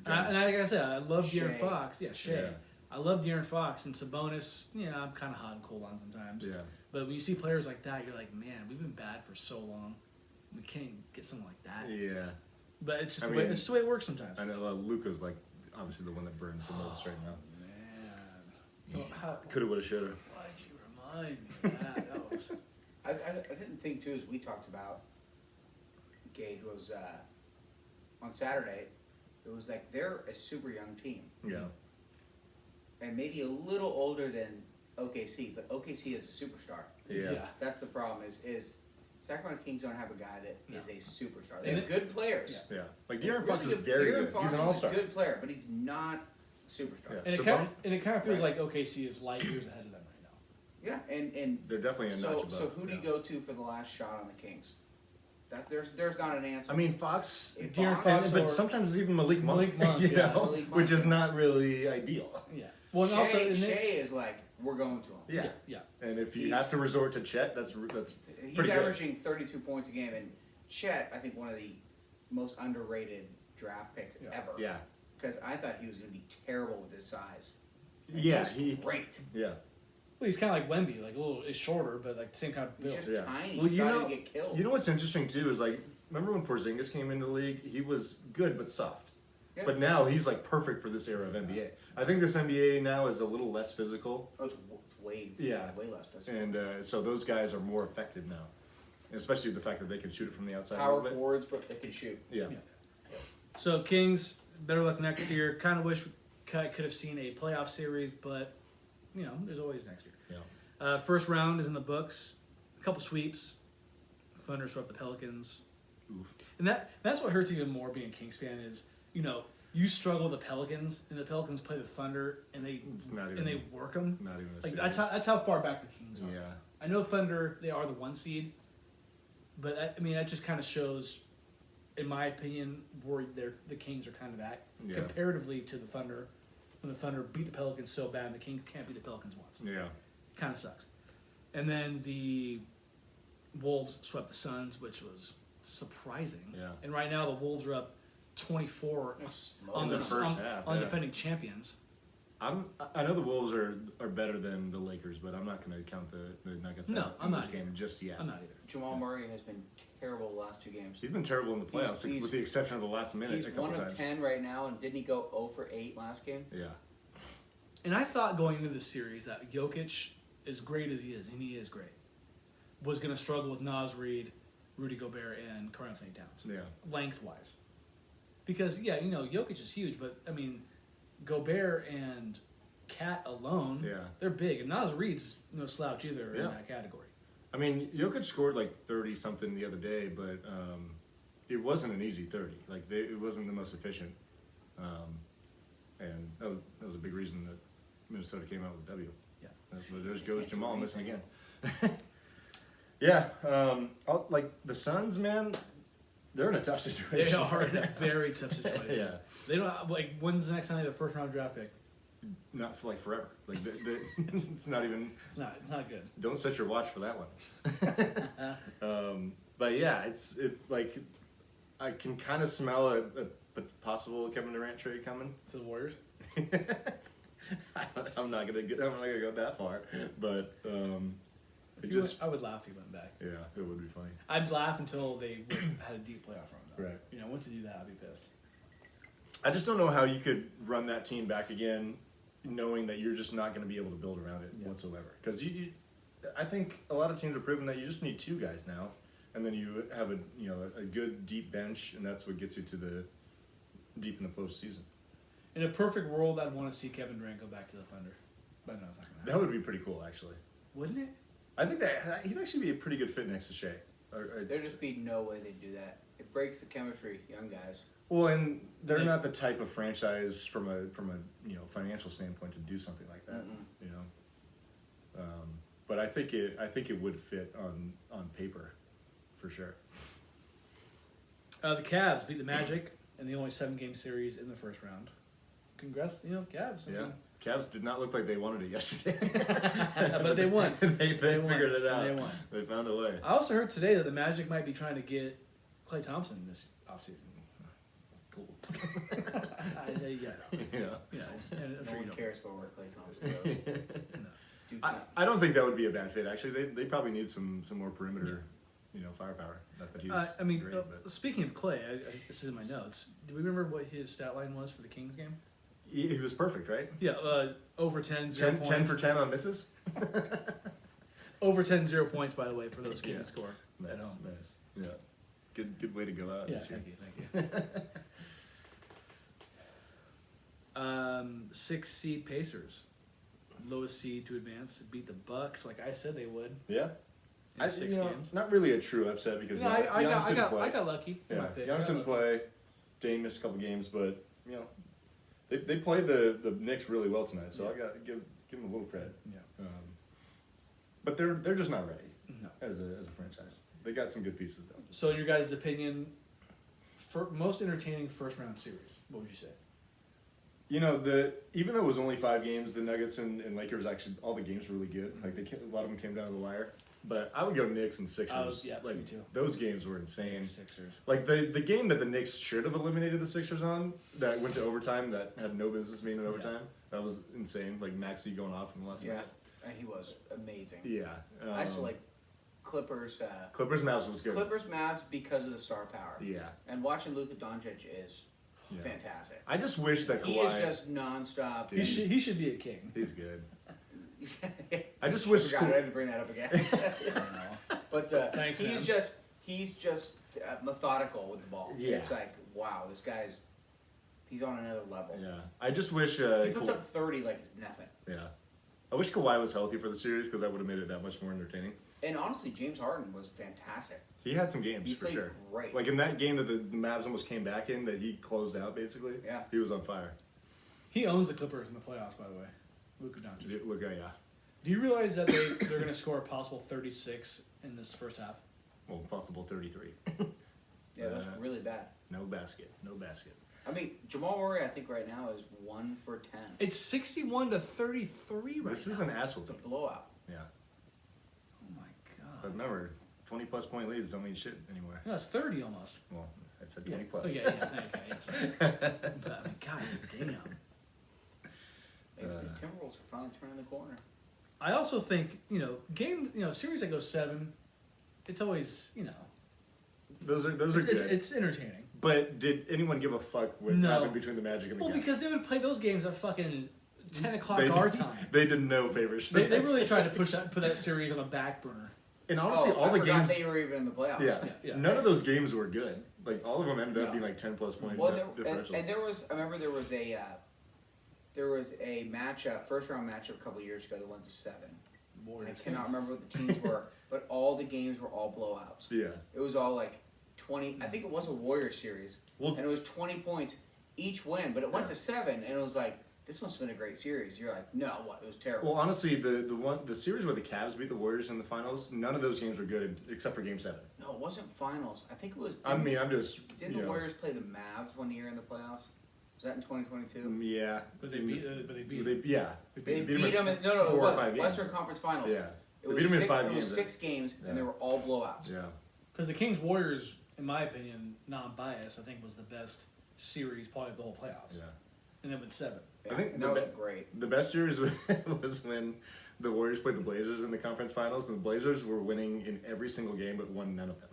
Guys,
and like I said, I love De'Aaron
Shea.
Fox. Yeah, Shea.
Yeah.
I love De'Aaron Fox and Sabonis. I'm kind of hot and cold on sometimes.
yeah.
But when you see players like that, you're like, man, we've been bad for so long. We can't get someone like that.
Yeah.
But it's just
I
the way
mean,
it's just the way it works sometimes.
I know Luka's like obviously the one that burns the most right now.
Man, how,
Coulda, woulda, shoulda.
why'd you remind me of that? That was
I didn't think too, as we talked about, Gage, was on Saturday, it was like they're a super young team.
Yeah.
And maybe a little older than OKC, but OKC is a superstar.
Yeah.
That's the problem is Sacramento Kings don't have a guy that is a superstar. They
And
have good players.
Yeah.
Yeah. Like De'Aaron Fox is
Really
very
De'Aaron
good.
Fox
He's an
is
all-star.
a good player, but he's not a superstar.
Yeah.
and
Sabon-
it kind of feels
Right.
like OKC is light years ahead of them right now.
Yeah, and
They're definitely a notch above.
so who do you go to for the last shot on the Kings? There's not an answer.
I mean, Fox,
If
De'Aaron
Fox-
Fox
but
or-
sometimes it's even Malik Monk,
Malik Monk,
you
yeah.
know,
Malik Monk,
which is
yeah.
not really ideal.
Yeah. Well, and
Shea,
also and
Shea is like, we're going to him.
Yeah.
yeah.
And if you
He's-
have to resort to Chet, that's
He's
pretty good.
averaging 32 points a game, and Chet, I think one of the most underrated draft picks
Yeah.
ever.
Yeah.
Because I thought he was going to be terrible with his size. And
Yeah,
he's great.
Yeah.
Well, he's kind of like Wemby, like a little. Is shorter, but like the same kind of
He's
build.
just
Yeah.
tiny.
Well,
He
you
thought
know-
he'd get killed.
You know what's interesting too is like, remember when Porzingis came into the league? He was good but soft.
Yeah.
But now he's like perfect for this era of NBA. I think this NBA now is a little less physical,
Oh, it's way less physical.
and so those guys are more effective now, and especially the fact that they can shoot it from the outside. a
Power
little bit.
forwards, but they can shoot.
Yeah.
Yeah. So Kings, better luck next year. Kind of wish we could have seen a playoff series, but there's always next year.
Yeah.
First round is in the books. A couple sweeps. Thunder swept the Pelicans,
Oof.
and that's what hurts even more being a Kings fan is you struggle with the Pelicans, and the Pelicans play the Thunder, and
It's not even.
they work them.
Not even. A
Like
series.
that's how far back the Kings are.
Yeah.
I know Thunder, they are the 1 seed, but that just kind of shows, in my opinion, where the Kings are kind of at
Yeah.
comparatively to the Thunder. When the Thunder beat the Pelicans so bad, and the Kings can't beat the Pelicans once.
Yeah.
Kind of sucks. And then the Wolves swept the Suns, which was surprising.
Yeah.
And right now the Wolves are up 24 on
the
the
first half,
on
yeah.
defending champions.
I know the Wolves are better than the Lakers, but I'm not going to count the Nuggets
No,
out
I'm
in
not
this
either.
game just yet.
I'm not either.
Jamal Murray has been terrible the last 2 games.
He's been terrible in the playoffs,
He's-
with the exception of the last minute
He's
a couple
1 of
times.
10 right now, and didn't he go 0 for 8 last game?
Yeah.
And I thought going into this series that Jokic, as great as he is, and he is great, was going to struggle with Naz Reid, Rudy Gobert, and Karl Anthony Towns,
Yeah.
lengthwise. Because, Jokic is huge, but, Gobert and Cat alone,
Yeah.
they're big. And Naz Reid's no slouch either in
Yeah.
that category.
I mean, Jokic scored like 30 something the other day, but it wasn't an easy 30. Like it wasn't the most efficient, and that was a big reason that Minnesota came out with W.
Yeah.
There goes Jamal missing again. Yeah, like the Suns, man, they're in a tough situation.
They are in a very tough situation.
Yeah.
They don't, when's the next time they have a first round draft pick?
Not for like forever. Like it's not even.
It's not good.
Don't set your watch for that one. But yeah, like I can kind of smell a possible Kevin Durant trade coming.
To the Warriors?
I'm not gonna go that far, but
I would laugh if he went back.
yeah, it would be funny.
I'd laugh until they had a deep playoff run. Though.
Right.
Once they do that, I'd be pissed.
I just don't know how you could run that team back again, knowing that you're just not going to be able to build around it whatsoever. Because I think a lot of teams have proven that you just need 2 guys now, and then you have a good deep bench, and that's what gets you to the deep in the postseason.
In a perfect world, I'd want to see Kevin Durant go back to the Thunder, but no, it's not going to
That
happen.
would be pretty cool, actually.
Wouldn't it?
I think that he'd actually be a pretty good fit next to Shea.
There'd just be no way they'd do that. It breaks the chemistry, young guys.
Well, and they're
Yeah.
not the type of franchise from a financial standpoint to do something like that.
Mm-mm.
But I think it would fit on paper, for sure.
The Cavs beat the Magic in the only 7-game series in the first round. Congrats, the Cavs. I
Yeah,
mean,
Cavs did not look like they wanted it yesterday.
but they won.
they
won.
figured it out.
They won.
They found a way.
I also heard today that the Magic might be trying to get Klay Thompson
offseason. Cool.
Yeah, and I'm
No
sure you
one
don't.
cares about where Clay Thompson goes.
No.
Dude,
I don't think that would be a bad fit. Actually, they probably need some more perimeter, firepower. Not that he's great, but
Speaking of Clay, this is in my notes. Do we remember what his stat line was for the Kings game?
he was perfect, right?
Yeah, over 10, 0 points.
10 for 10 on misses.
Over 10, 0 points, by the way, for those keeping
Yeah.
score at home.
Nice. Yeah. Good way to go out.
Yeah,
this year.
thank you. 6 seed Pacers, lowest seed to advance, beat the Bucks like I said they would
Yeah.
in 6 games.
Not really a true upset because
No, I
Giannis didn't play.
I got lucky. in my
Yeah,
pick.
Giannis
I got
didn't
lucky.
play. Dane missed a couple games, but they played the Knicks really well tonight. So
Yeah.
I got to give them a little credit.
Yeah.
But they're just not ready
No.
as a franchise. They got some good pieces though.
So, in your guys' opinion, for most entertaining first round series, what would you say?
Even though it was only 5 games, the Nuggets and Lakers actually all the games were really good. Like a lot of them came down to the wire. But I would go Knicks and Sixers.
Me too.
Those games were insane.
Sixers.
Like the game that the Knicks should have eliminated the Sixers on, that went to overtime, that had no business being in overtime. That was insane. Like Maxey going off in the last
Yeah,
minute.
he was amazing.
Yeah.
I still like Clippers.
Clippers Mavs was good.
Clippers Mavs because of the star power.
Yeah.
And watching Luka Doncic is
Yeah.
fantastic.
I just wish that
He
Kawhi.
is just nonstop.
Dude.
He should be a king.
He's good. I just wish.
Forgot, I had to bring that up again.
I don't know.
But
Thanks,
he's
man.
just methodical with the ball.
Yeah.
It's like, wow, he's on another level.
Yeah. I just wish.
He puts up 30 like it's nothing.
Yeah. I wish Kawhi was healthy for the series because that would have made it that much more entertaining.
And honestly, James Harden was fantastic.
He had some games
He
for
played
sure.
great.
Like in that game that the Mavs almost came back in, that he closed out basically.
Yeah.
He was on fire.
He owns the Clippers in the playoffs, by the way. Luka Doncic.
Look, yeah.
Do you realize that they're going to score a possible 36 in this first half?
Well, possible 33.
Yeah, that's really bad.
No basket. No basket.
I mean, Jamal Murray, I think right now is 1 for 10.
It's 61 to 33 right
This
now.
is an asshole
It's a
team.
blowout.
Yeah.
Oh my
But
god.
remember, 20 plus point leads don't mean shit anymore.
No, it's 30 almost.
Well, I said 20 plus.
Okay, yeah, sorry. But I mean, god damn.
Maybe the Timberwolves are finally turning the corner.
I also think, series that go 7, it's always,
Those are
it's,
good.
it's entertaining.
But did anyone give a fuck what
No.
happened between the Magic and the
Well,
Cavs?
because they would play those games at fucking 10 o'clock
They-
our time.
They did no favors.
They really tried to put that series on a back burner.
And honestly, all
I
the
forgot
games.
they were even in the playoffs.
Yeah. None of those games were good. Like all of them ended up
No.
being like 10 plus point
Well,
differentials.
and I remember there was a matchup, first round matchup a couple years ago that went to 7. And I cannot remember what the teams were, but all the games were all blowouts.
Yeah.
It was all like 20. I think it was a Warriors series,
Well-
and it was 20 points each win. But it went
Yeah.
to 7, and it was like, this must have been a great series. You're like, no, what? It was terrible.
Well, honestly, the series where the Cavs beat the Warriors in the finals, none of those games were good except for Game 7.
No, it wasn't finals. I think it was.
I mean, I'm just.
Didn't the Warriors play the Mavs one year in the playoffs? Was that in 2022?
Yeah.
But they beat
They beat
in
them in 4
or
it was
5 games.
Western Conference Finals.
Yeah.
It
They
was
beat them in
six,
5
it
games.
was 6 games,
Yeah.
and they were all blowouts.
Yeah.
Because the Kings Warriors, in my opinion, non-biased, I think was the best series probably of the whole playoffs.
Yeah.
And then with 7.
Yeah,
I think
that was great.
The best series was when the Warriors played the Blazers in the conference finals, and the Blazers were winning in every single game, but won none of them.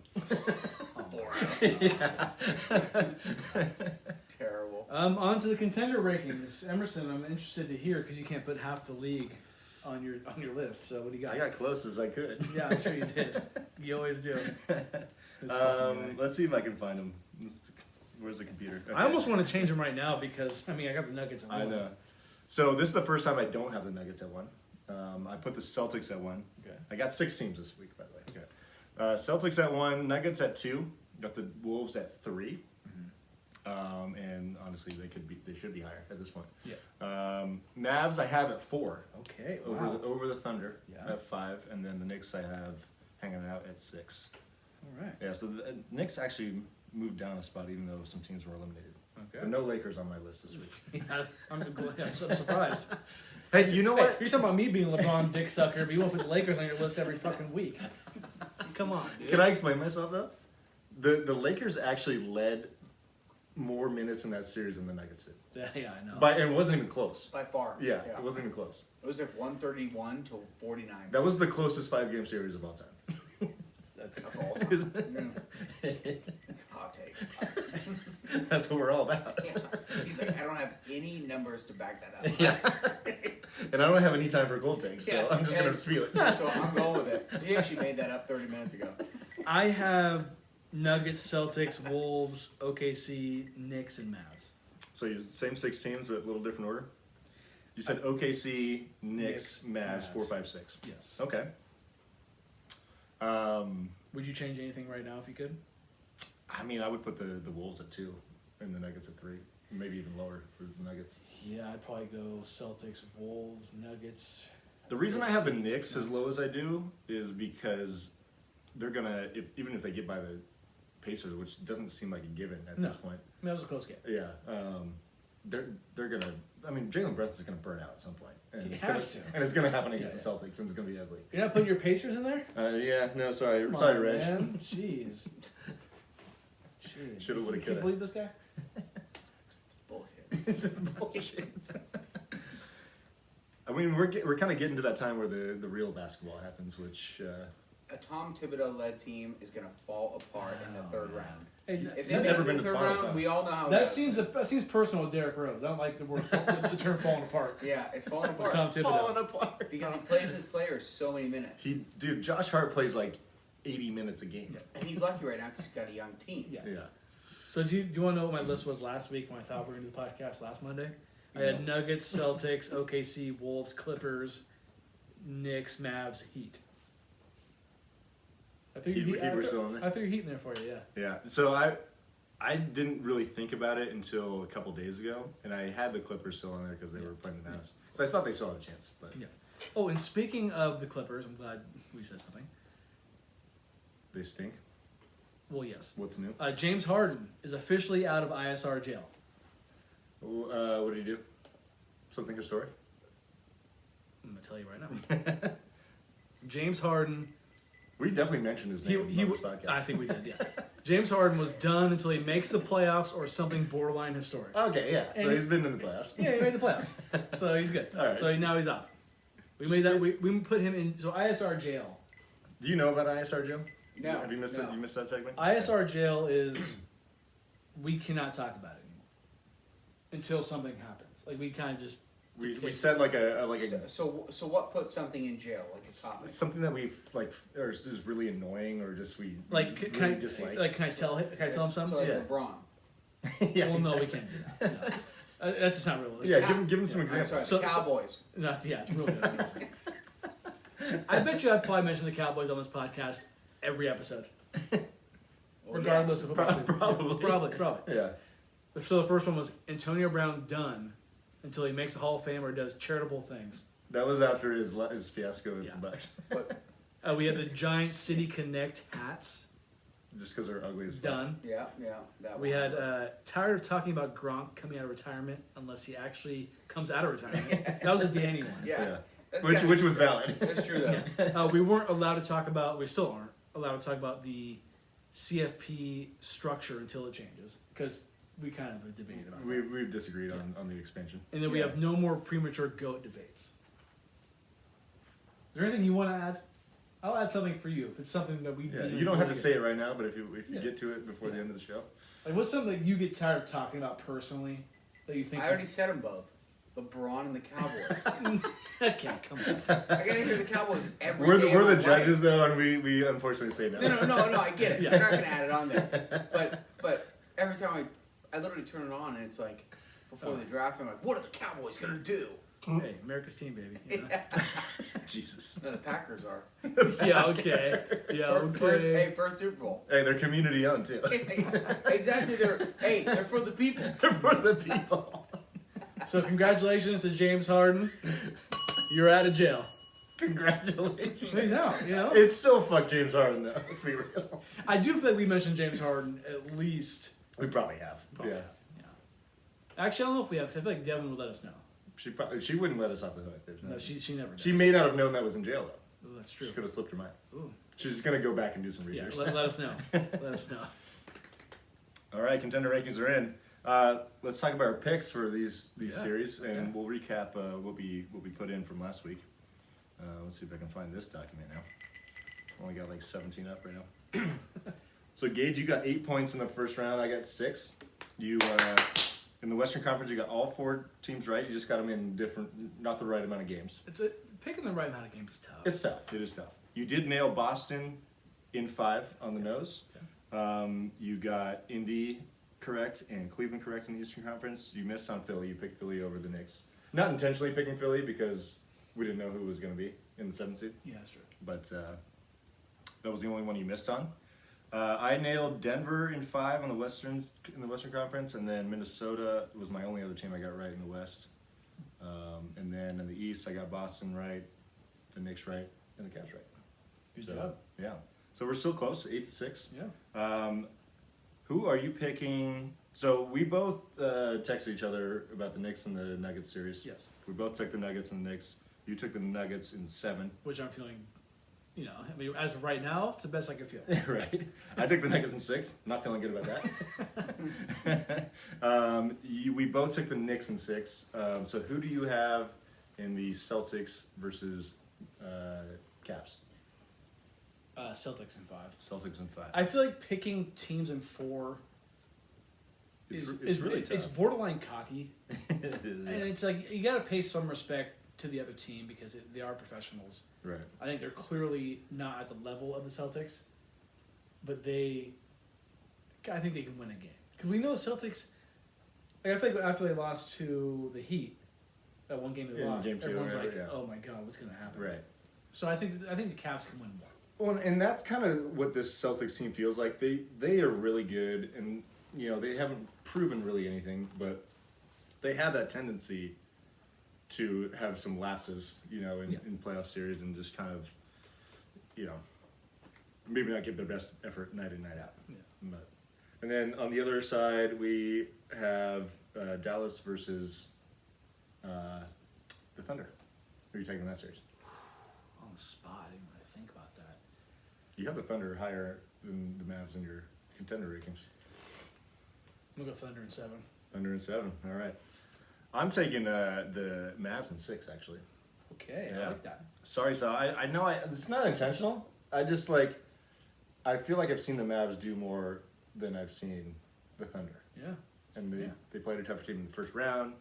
4 out.
Yeah.
Terrible.
On to the contender rankings. Emerson, I'm interested to hear because you can't put half the league on your list. So what do you got?
I got close as I could.
Yeah, I'm sure you did. You always do. This fucking guy.
Let's see if I can find them. Where's the computer?
I almost want to change them right now because I got the Nuggets at 1.
I know. So this is the first time I don't have the Nuggets at 1. I put the Celtics at 1.
Okay.
I got 6 teams this week, by the way. Okay. Celtics at 1, Nuggets at 2. Got the Wolves at 3. And honestly, they should be higher at this point.
Yeah.
Mavs I have at 4.
Okay.
Over the Thunder
Yeah.
at 5, and then the Knicks I have hanging out at 6.
All right.
Yeah, so the Knicks actually moved down a spot, even though some teams were eliminated.
Okay.
There are no Lakers on my list this week.
Yeah, I'm surprised.
Hey, you know
Hey,
what?
you're talking about me being LeBron dick sucker, but you won't put the Lakers on your list every fucking week. Come on, dude.
Can I explain myself though? The Lakers actually led more minutes in that series than the Nuggets did.
Yeah, I know.
And it wasn't even close.
By far.
Yeah, it wasn't even close.
It was like 131 to 49.
That was the closest 5-game series of all time.
That's
Of all time. It's a hot take.
That's what we're all about.
Yeah. He's like, I don't have any numbers to back that up.
Yeah. And I don't have any time for cold takes, so
Yeah,
I'm just going
and-
to spew it.
So I'm going with it. He actually made that up 30 minutes ago.
I have Nuggets, Celtics, Wolves, OKC, Knicks, and Mavs.
So you same 6 teams, but a little different order? You said OKC, Knicks, Mavs,
Mavs.
4, 5, 6.
Yes.
Okay.
Would you change anything right now if you could?
I mean, I would put the Wolves at 2 and the Nuggets at 3. Maybe even lower for the Nuggets.
Yeah, I'd probably go Celtics, Wolves, Nuggets.
The reason I have the Knicks as low as I do is because they're gonna, even if they get by the Pacers, which doesn't seem like a given at
No.
this point.
I mean, that was a close game.
Yeah, they're gonna. I mean, Jalen Brunson's gonna burn out at some point, and
He
it's
has
gonna,
to.
and it's gonna happen against
Yeah,
the Celtics, and it's gonna be ugly.
You're not putting your Pacers in there?
Yeah, no, sorry,
Come
sorry,
on,
Reg.
man. Jeez. Jeez.
Shoulda, woulda,
You
coulda.
can't believe this guy?
Bullshit.
Bullshit. I mean, we're kind of getting to that time where the real basketball happens, which
A Tom Thibodeau-led team is going to fall apart in the third round.
Hey,
If
He's
they
never
make
been
the
to
third
finals,
round,
huh?
we all know how
that
goes.
seems personal with Derrick Rose. I don't like the word the term falling apart.
Yeah, it's falling
With
apart.
Tom Thibodeau.
falling apart.
Because he plays his players so many minutes.
Dude, Josh Hart plays like 80 minutes a game.
And he's lucky right now because he's got a young team.
Yeah.
Yeah.
So do you want to know what my list was last week when I thought we were going to do the podcast last Monday? I had Nuggets, Celtics, OKC, Wolves, Clippers, Knicks, Mavs, Heat. I threw your
Heat were still in there?
I threw your Heat in there for you, yeah.
Yeah. So I didn't really think about it until a couple days ago, and I had the Clippers still on there because they were playing the Mavs. So I thought they still had a chance, but
Yeah. Oh, and speaking of the Clippers, I'm glad we said something.
they stink.
Well, yes.
What's new?
James Harden is officially out of ISR jail.
What did he do? Something historic?
I'm going to tell you right now. James Harden,
We definitely mentioned his name on this podcast.
I think we did, yeah. James Harden was done until he makes the playoffs or something borderline historic.
Okay, yeah. So
And
he's been in the playoffs.
Yeah, he made the playoffs, so he's good.
All right.
So now he's off. We made that. We put him in. So ISR jail.
Do you know about ISR jail?
No,
Have you missed
no.
that? You missed that segment?
ISR jail is we cannot talk about it anymore until something happens. Like we kind of just
We said like a
So what puts something in jail? Like a topic?
something that we like, or is really annoying, or just we
like
really
can I
dislike.
like can I tell him something?
So like
Yeah.
LeBron.
Yeah,
well, no, we
exactly.
can't do that. No. That's just not realistic.
Yeah, give him some
I'm sorry,
examples.
So-
the Cowboys.
Yeah, it's really good. I bet you I've probably mentioned the Cowboys on this podcast every episode,
Well,
regardless of what I say.
Probably.
Probably.
Yeah.
So the first one was Antonio Brown done until he makes the Hall of Fame or does charitable things.
That was after his fiasco with
Yeah.
the Bucks.
But,
We had the giant City Connect hats
Just because they're ugly as fuck.
done.
yeah. That
We
one.
had tired of talking about Gronk coming out of retirement unless he actually comes out of retirement. That was a Danny one.
Yeah. That's
Which
kinda-
was valid.
That's true though.
We weren't allowed to talk about. We still aren't allowed to talk about the CFP structure until it changes because we kind of debated about that.
We've disagreed on the expansion.
And then we
Yeah.
have no more premature GOAT debates. Is there anything you want to add? I'll add something for you if it's something that we.
Yeah,
deem
you don't have to
important.
say it right now, but if you
Yeah.
get to it before the end of the show.
Like, what's something that you get tired of talking about personally that you think?
I already said them both. LeBron and the Cowboys.
Okay, come on.
I gotta hear the Cowboys every
We're
day
the
of my
judges
life.
though, and we unfortunately say no.
No, I get it.
Yeah.
You're not gonna add it on there. But every time I literally turn it on and it's like before the draft, I'm like, what are the Cowboys gonna do?
Hey, America's team, baby. You know?
Jesus.
No, the Packers are.
Yeah. Okay. Yeah. Okay.
First Super Bowl.
Hey, they're community owned too.
Exactly. They're for the people.
They're for the people.
So congratulations to James Harden. You're out of jail.
Congratulations.
He's out. You know.
It's still fuck James Harden though. Let's be real.
I do feel like we mentioned James Harden at least.
We probably have.
Probably.
Yeah.
Yeah. Actually, I don't know if we have because I feel like Devin would let us know.
She wouldn't let us off the hook. There's
No, she never. Does.
She may not have known that was in jail though.
Oh, that's true.
She could have slipped her mind.
Ooh.
She's just gonna go back and do some
Yeah.
research.
Let us know. Let us know.
All right, contender rankings are in. Let's talk about our picks for these series, and
okay.
we'll recap what we put in from last week. Let's see if I can find this document now. Only got like 17 up right now. So Gage, you got 8 points in the first round. I got 6. You in the Western Conference, you got all 4 teams right. You just got them in not the right amount of games.
Picking the right amount of games is tough.
It's tough. It is tough. You did nail Boston in 5 on the nose.
Okay.
You got Indy correct and Cleveland correct in the Eastern Conference. You missed on Philly. You picked Philly over the Knicks. Not intentionally picking Philly because we didn't know who was going to be in the 7th seed.
Yeah, that's true.
But that was the only one you missed on. I nailed Denver in 5 in the Western Conference, and then Minnesota was my only other team I got right in the West. And then in the East, I got Boston right, the Knicks right, and the Cavs right.
Good job.
Yeah. So we're still close, 8-6.
Yeah.
Who are you picking? So we both texted each other about the Knicks and the Nuggets series.
Yes.
We both took the Nuggets and the Knicks. You took the Nuggets in 7.
Which I'm feeling, I mean, as of right now, it's the best I can feel.
Right. I took the Nuggets in 6. Not feeling good about that. We both took the Knicks in 6. So who do you have in the Celtics versus Cavs?
Celtics in 5.
Celtics in 5.
I feel like picking teams in 4
It's really tough.
It's borderline cocky.
It is, yeah.
And it's like, you got to pay some respect to the other team because they are professionals.
Right.
I think they're clearly not at the level of the Celtics, but I think they can win a game. Because we know the Celtics, like I feel like after they lost to the Heat, that one game they lost,
Game 2,
everyone's like,
yeah.
oh my God, what's going to happen?
Right.
So I think the Cavs can win more.
Well, and that's kind of what this Celtics team feels like. They are really good, and they haven't proven really anything, but they have that tendency to have some lapses, in playoff series and just kind of, maybe not give their best effort night in, night out.
Yeah.
But, and then on the other side, we have Dallas versus the Thunder. Who are you taking in that series?
On the spot, I didn't really think about that.
You have the Thunder higher than the Mavs in your contender rankings.
I'm going to go Thunder in 7.
Thunder in 7. All right. I'm taking the Mavs in 6, actually.
Okay,
Yeah.
I like that.
Sorry, Sal. I know it's not intentional. I just I feel like I've seen the Mavs do more than I've seen the Thunder.
Yeah.
And they played a tougher team in the first round.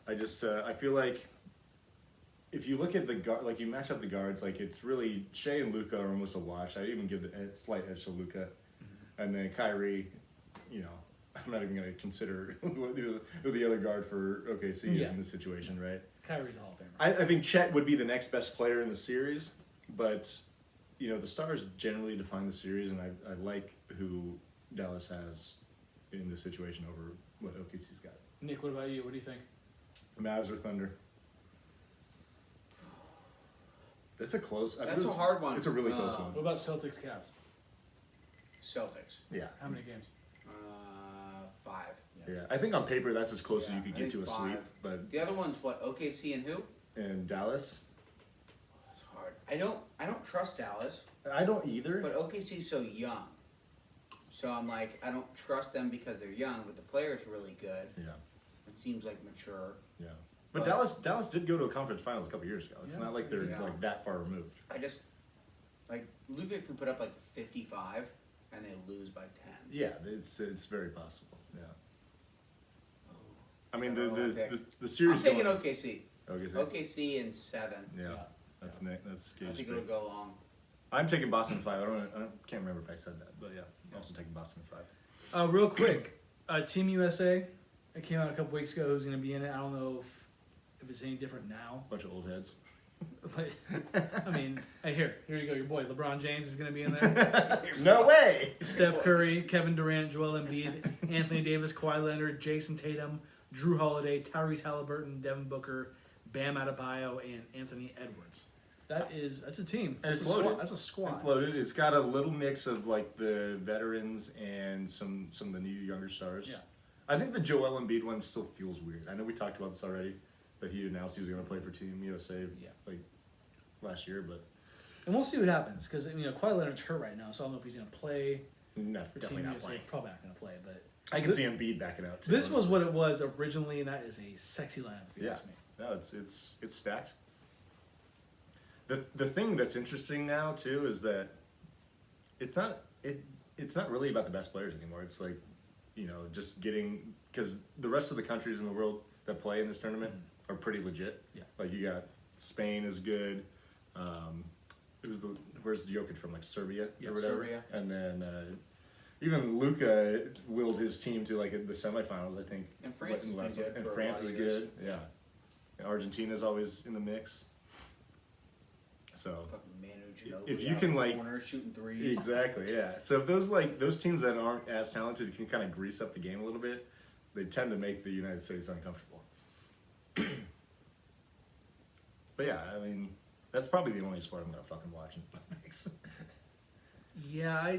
I feel like if you look at the guard, you match up the guards, it's really Shea and Luka are almost a wash. I'd even give a slight edge to Luka. Mm-hmm. And then Kyrie, I'm not even going to consider who the other guard for OKC is in this situation, right?
Kyrie's a Hall of Famer.
I think Chet would be the next best player in the series, but the Stars generally define the series, and I like who Dallas has in this situation over what OKC's got.
Nick, what about you? What do you think?
Mavs or Thunder? That's a close.
That's a hard one.
It's a really close one.
What about Celtics Cavs?
Celtics.
Yeah.
How many games?
5.
Yeah, I think on paper that's as close as
Yeah,
you could
I
get to
think
a
5.
sweep, but
The other one's what? OKC and who?
in Dallas,
That's hard. I don't trust Dallas,
I don't either.
but OKC's so young. So I'm like, I don't trust them because they're young, but the player's really good.
Yeah,
It seems like mature.
yeah. But Dallas did go to a conference finals a couple years ago. It's
Yeah.
not like they're
Yeah.
that far removed.
I just Luka can put up 55 and they lose by 10.
Yeah, it's very possible. Yeah. I mean
I don't know what I
the series.
I'm taking
going-
OKC.
OKC.
OKC in 7.
Yeah, that's Nick. That's
I
Gage's
think
pick.
it'll go long.
I'm taking Boston in 5. I can't remember if I said that, but yeah, I'm also taking Boston in 5.
Real quick, Team USA. It came out a couple weeks ago. Who's going to be in it? I don't know if it's any different now.
Bunch of old heads.
But I mean, hey, here you go. Your boy LeBron James is going to be in there.
No way.
Steph Curry, Kevin Durant, Joel Embiid, Anthony Davis, Kawhi Leonard, Jason Tatum, Drew Holiday, Tyrese Halliburton, Devin Booker, Bam Adebayo, and Anthony Edwards. That's a team.
And it's
That's a
loaded.
squad. That's a squad.
It's loaded. It's got a little mix of the veterans and some of the new younger stars.
Yeah.
I think the Joel Embiid one still feels weird. I know we talked about this already, that he announced he was going to play for Team USA
Yeah.
last year, but
And we'll see what happens because Kawhi Leonard's hurt right now, so I don't know if he's going to play
No,
for
definitely
Team
not
USA.
playing.
Probably not going to play, but
I can see Embiid backing out too.
this was what it was originally, and that is a sexy lineup. If you
Yeah.
ask me.
No, it's stacked. The thing that's interesting now too is that it's not really about the best players anymore. It's like, just getting, because the rest of the countries in the world that play in this tournament are pretty legit.
Yeah.
Like you got Spain is good. Where's Jokic from? Like Serbia
Yeah,
or whatever.
Serbia.
And then even Luka willed his team to like the semifinals, I think.
And France
in the last
is good
one. And
for a
France
lot
is
of years.
good. Yeah. And Argentina's always in the mix. So
Fucking Manu Ginobili
if you
out
can
in the
like
corner shooting threes.
exactly, yeah. So if those teams that aren't as talented can kind of grease up the game a little bit, they tend to make the United States uncomfortable. But yeah, I mean, that's probably the only sport I'm gonna fucking watch in the Olympics.
Yeah,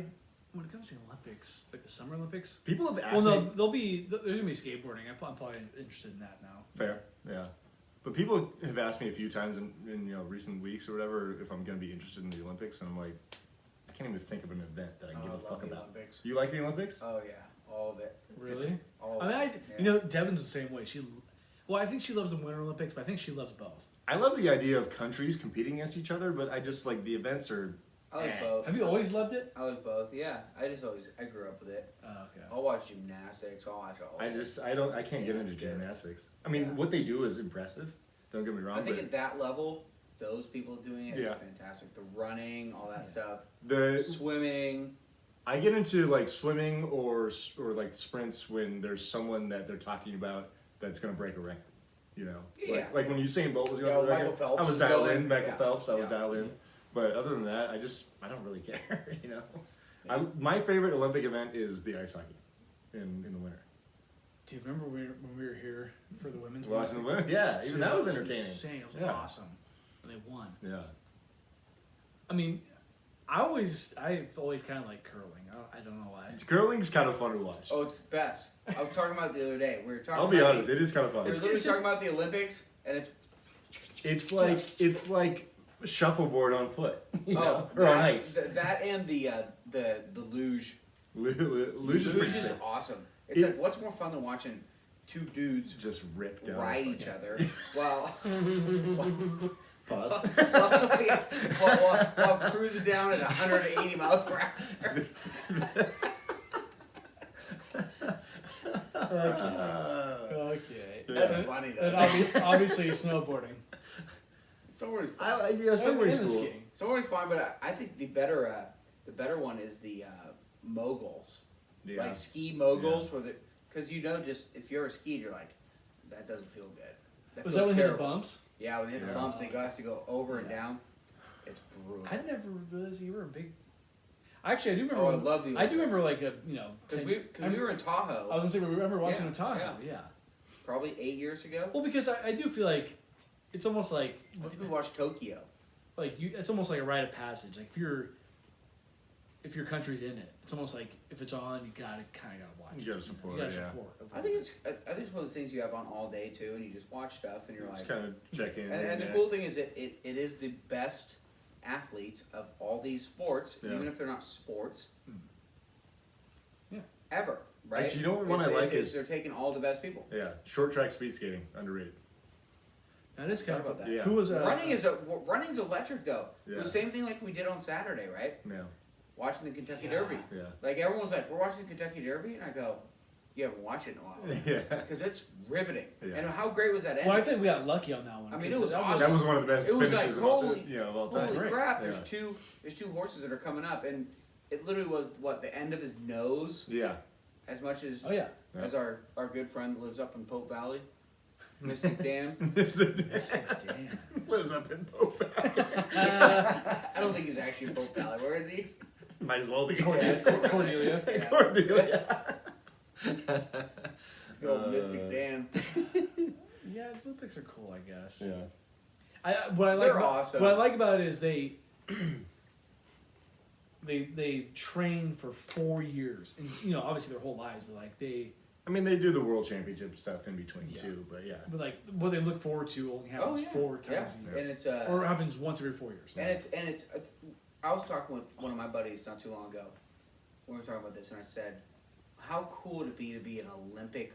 when it comes to the Olympics, like the Summer Olympics.
People have asked me.
There's gonna be skateboarding. I'm probably interested in that now.
Fair, yeah. But people have asked me a few times in recent weeks or whatever if I'm gonna be interested in the Olympics, and I'm like, I can't even think of an event that I give a
love
fuck
the
about.
Olympics.
You like the Olympics?
Oh yeah, all of it.
Really?
All
I
of
mean,
it. Yeah.
Devin's the same way. I think she loves the Winter Olympics, but I think she loves both.
I love the idea of countries competing against each other, but I just like the events are.
I like both.
Have you always loved it?
I like both. Yeah, I grew up with it.
Oh, okay.
I'll watch gymnastics. I'll watch all. of it.
I can't get
Yeah,
into
it's good.
gymnastics. I mean,
Yeah.
what they do is impressive. Don't get me wrong.
I think
but
at that level, those people doing it is
Yeah.
fantastic. The running, all that stuff.
the
Swimming.
I get into like swimming or like sprints when there's someone that they're talking about that's gonna break a record.
Yeah.
Like when Usain Bolt was going
Yeah,
to the
Michael
record,
Phelps
I was
is
dialed
going.
in. Michael
Yeah.
Phelps, I was
Yeah.
dialed in. But other than that, I don't really care. My favorite Olympic event is the ice hockey in the winter.
Do you remember when we were here for the women's?
Watching the
Olympics?
women, yeah, even
Dude,
that was entertaining.
Insane. It was
Yeah.
awesome. And they won.
Yeah.
I mean, I've always kind of like curling. I don't know why.
Curling's kind of fun to watch.
Oh, it's the best. I was talking about it the other day. We were talking.
I'll be
about
honest, it is kind of fun.
We were literally talking about the Olympics, and it's
It's like shuffleboard on foot, or
that,
on ice.
That and the luge.
Luge is pretty
is
sick.
awesome. It's like what's more fun than watching two dudes
Just rip down.
ride
the
each
fucking-
other while
Pause.
while cruising down at 180 miles per hour.
Okay.
That's funny though.
And obviously snowboarding.
Snowboard's fun.
Somebody's
And the
cool.
skiing.
Snowboard's fine, but I think the better one is the moguls.
Yeah.
Like ski moguls, because just if you're a skier, you're like, that doesn't feel good.
Was
feels
that when they hit the
terrible.
bumps?
Yeah, when they hit the
Yeah.
bumps, they have to go over and
Yeah.
down. It's brutal.
I never realized you were a big. Actually, I do remember.
Oh, I love the
I do
Olympics.
remember like
Because
10
we were in Tahoe
I was gonna say we remember watching
Yeah,
in Tahoe. Yeah.
probably 8 years ago.
Well, because I do feel like it's almost like
I think we watched Tokyo.
it's almost like a rite of passage. Like if your country's in it, it's almost like if it's on, you kind of gotta watch.
You gotta support
You gotta
it, yeah.
support.
I think it's one of those things you have on all day too, and you just watch stuff, and you're
Just
like.
kind of check in.
And the cool thing is that it is the best athletes of all these sports,
Yeah.
even if they're not sports.
Yeah.
Ever, right?
Actually, you know what one I like is-
they're taking all the best people.
Yeah, short track speed skating, underrated.
That is kind
Forgot
of
about that.
Yeah.
Who was
Running's electric though. It was the
Yeah.
same thing like we did on Saturday, right?
Yeah,
Watching the Kentucky
Yeah.
Derby.
yeah,
Like everyone was like, "We're watching the Kentucky Derby," and I go, "You haven't watched it in a while."
yeah.
Because it's riveting.
Yeah.
And how great was that ending?
Well, I think we got lucky on that one.
I mean,
'cause
it was
That
awesome.
was one of the best
It was
finishes
like,
of all,
holy-
of all time.
Holy
Great.
crap!
Yeah.
There's two horses that are coming up, and it literally was the end of his nose
Yeah,
as much as
Oh yeah.
Yeah.
as our good friend that lives up in Pope Valley, Mystic Dan.
Mr.
Damn.
lives up in Pope Valley.
I don't think he's actually in Pope Valley. Where is he?
Might as well be.
Cornelia.
Yeah.
Cordelia.
Good old Mystic Dan.
Yeah, the Olympics are cool, I guess.
Yeah.
What I like
They're
about,
awesome.
What I like about it is they train for 4 years, and obviously their whole lives, but like they
I mean, they do the World Championship stuff in between
Yeah.
too, but yeah.
But like what they look forward to only happens 4 times a year,
And it's
or happens once every 4 years.
and it's. I was talking with one of my buddies not too long ago. We were talking about this, and I said, "How cool would it be to be an Olympic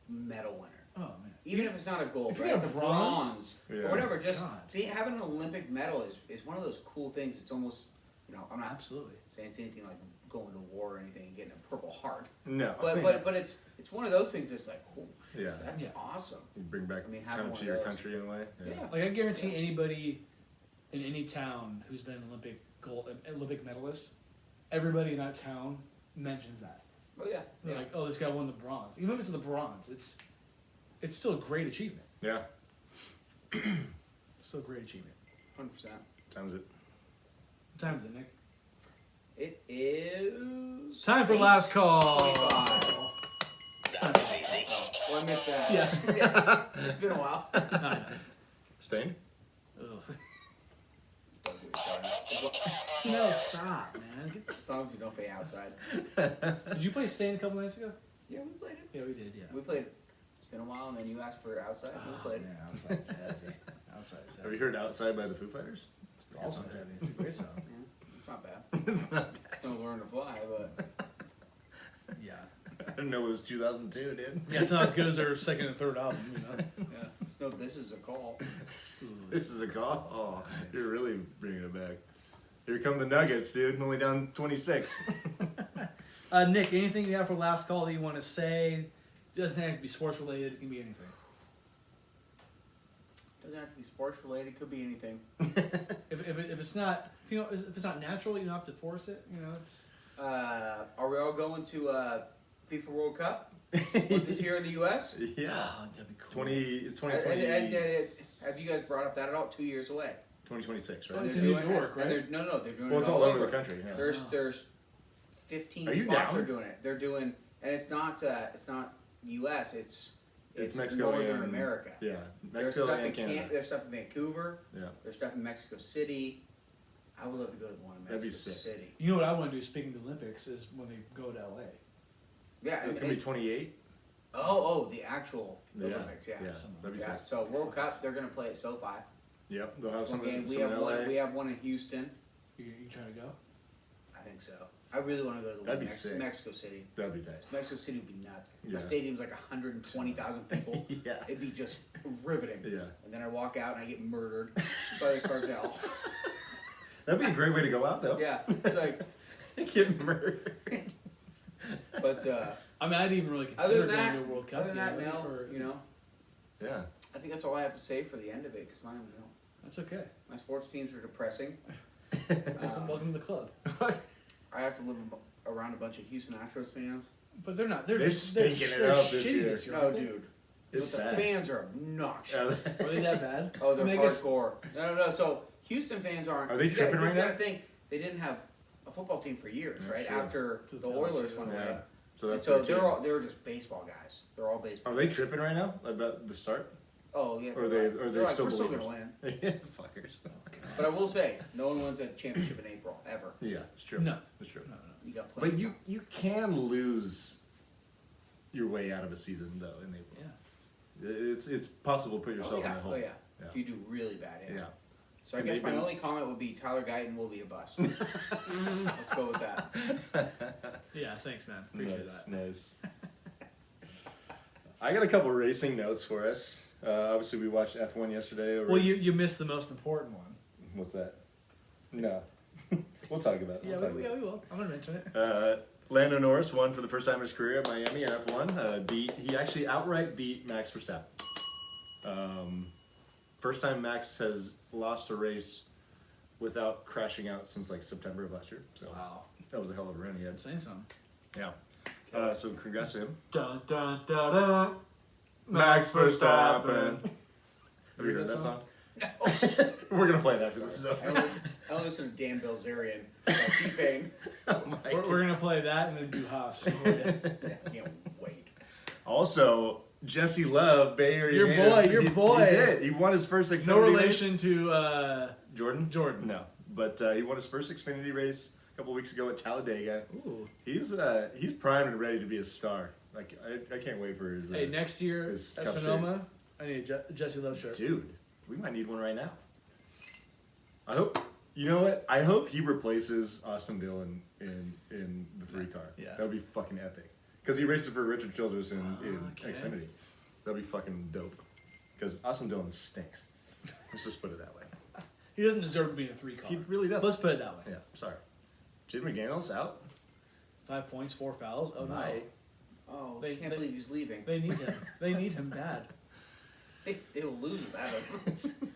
medal winner?
Oh man,
Even if it's not a gold,
if you
right?
have
It's a
bronze,
or whatever. Just
God.
having an Olympic medal is one of those cool things. It's almost, I'm not
absolutely.
saying it's anything like going to war or anything and getting a Purple Heart,
No.
but it's one of those things that's like, oh,
Yeah.
that's
Yeah.
awesome.
You bring back
I mean,
kind
having
of
one
to
of
your
those.
country in a way.
Yeah.
Like I guarantee anybody in any town who's been an Olympic medalist, everybody in that town mentions that.
Oh yeah,
They're like, oh, this guy won the bronze. Even if it's the bronze, it's still a great achievement.
Yeah.
It's still a great achievement.
100%.
Times it.
What time is it, Nick?
It is
Time for last call.
8:25.
Time for last call.
Oh, I missed that.
Yeah.
It's been a while.
No.
Stain?
Ugh.
As
No, stop, man.
long as we don't play outside.
Did you play Stain a couple minutes ago?
Yeah, we played it.
Yeah, we did. Yeah.
We played it. It's been a while, and then you asked for outside. We
Oh,
played it.
man, outside's heavy. Outside's
Have you
heavy.
heard Outside by the Foo Fighters?
It's also heavy. It's a great song.
Yeah, it's not bad.
It's not bad.
It's gonna learn to fly, but
Yeah.
I didn't know it was 2002, dude.
Yeah, it's not as good as their second and third album, you know.
yeah. It's no, this is a call.
Ooh,
This is a call. Oh,
Nice.
you're really bringing it back. Here come the Nuggets, dude. Only down 26.
Nick, anything you have for last call that you want to say? Doesn't have to be sports related. It can be anything.
Doesn't have to be sports related. Could be anything.
If it's not if it's not natural, you don't have to force it. You know, it's
Are we all going to FIFA World Cup? Was this here in the U.S.?
Yeah.
oh, that'd be cool.
It's
And
2020.
have you guys brought up that at all? 2 years away.
2026,
Oh,
right?
it's
They're
in New
doing-
York,
and
right?
No, they're doing
Well,
it
it's all over the
over.
country. Yeah.
There's
Wow.
there's 15
Are you
spots
down?
are doing it. They're doing, and it's not U.S. It's
Mexico
Northern
and
America.
Yeah,
There's
Mexico
stuff
and
in
Canada.
There's stuff in Vancouver.
Yeah.
There's stuff in Mexico City. I would love to go to the one in
That'd be
Mexico
sick.
City.
You know what I want to do? Speaking of the Olympics, is when they go to LA.
Yeah,
It's gonna be 28.
the actual
Yeah.
Olympics. Yeah.
Yeah. That'd be
Yeah,
sick.
so World Cup, they're gonna play at SoFi.
Yep. They'll have
One
some,
game.
some
We have
in LA.
one. We have one in Houston.
You trying to go?
I think so. I really want to go to the
That'd
one
be
in
sick.
Mexico City.
That'd be tight.
Mexico City would be nuts.
Yeah.
The stadium's like 120,000 people.
Yeah.
It'd be just riveting.
Yeah.
And then I walk out and I get murdered by the cartel.
That'd be a great way to go out, though.
Yeah, it's like,
Get murdered.
but
I mean, I'd even really
other
consider
than that,
going to a World Cup.
other than that,
game,
Mel,
or-
Yeah.
I think that's all I have to say for the end of it. Because
That's okay.
my sports teams are depressing.
Welcome to the club.
I have to live around a bunch of Houston Astros fans.
But they're not.
They're stinking it up this
shitty
year.
this year.
No,
aren't they?
dude.
It's
the
sad.
fans are obnoxious.
Yeah.
Are they that bad?
Oh, they're
I mean, I guess-
hardcore. No. So Houston fans aren't.
Are they tripping right now?
Think they didn't have a football team for years,
Yeah,
right?
sure.
After the
2002,
Oilers went away.
Yeah. So
And
that's
so
their team.
they're just baseball guys. They're all baseball.
Are they tripping right now about the start?
Oh yeah.
Or
they're
they
like,
still
we're still
believers?
gonna win.
Fuckers.
But I will say, no one wins a championship in April ever.
Yeah, it's true.
No.
It's true.
No.
You got plenty.
But you can lose your way out of a season though in April.
Yeah.
It's possible to put yourself in a hole.
Oh yeah.
Yeah.
If you do really bad, yeah.
Yeah.
So I
And
guess
they've
my
been-
only comment would be Tyler Guyton will be a bust. Let's go with that.
Yeah. Thanks, man. Appreciate that.
Nice. I got a couple racing notes for us. Obviously, we watched F1 yesterday.
Well, you missed the most important one.
What's that? No. We'll talk about it.
Yeah,
We'll talk
we
about
will. I'm gonna mention it.
it. Lando Norris won for the first time in his career at Miami in F1. He actually outright beat Max Verstappen. First time Max has lost a race without crashing out since like September of last year. So
Wow.
that was a hell of a run he had.
Saying something.
Yeah. So congrats to him.
Dun dun dun dun.
Max Verstappen. Have you
Heard
heard
that
that
song?
song? We're gonna play it after this is
I
over.
don't listen to Dan Bilzerian. T-Pain.
Oh my
We're gonna play that and then do Haas.
I can't wait.
Also, Jesse Love, Bay Area.
Your
native,
boy, your
he-
boy.
He did. He won his first Xfinity
No
race.
relation to
Jordan.
Jordan.
No, but he won his first Xfinity race a couple weeks ago at Talladega.
Ooh.
He's primed and ready to be a star. Like I can't wait for his.
Hey, next year
his
at
cup
Sonoma, I need a Jesse Love shirt.
Dude, we might need one right now. I hope. You know what? I hope he replaces Austin Dillon in the 3 car.
Yeah.
That would be fucking epic. Because he races for Richard Childress in
Okay.
Xfinity. That'd be fucking dope. Because Austin Dillon stinks. Let's just put it that way.
He doesn't deserve to be in a 3 car.
He really does.
Let's put it that way.
Yeah, sorry. Jim McDaniel's out.
5 points, 4 fouls. Oh no.
Right.
Oh,
They-
can't
they-
believe he's leaving.
They need him. They need him bad.
They will lose without him.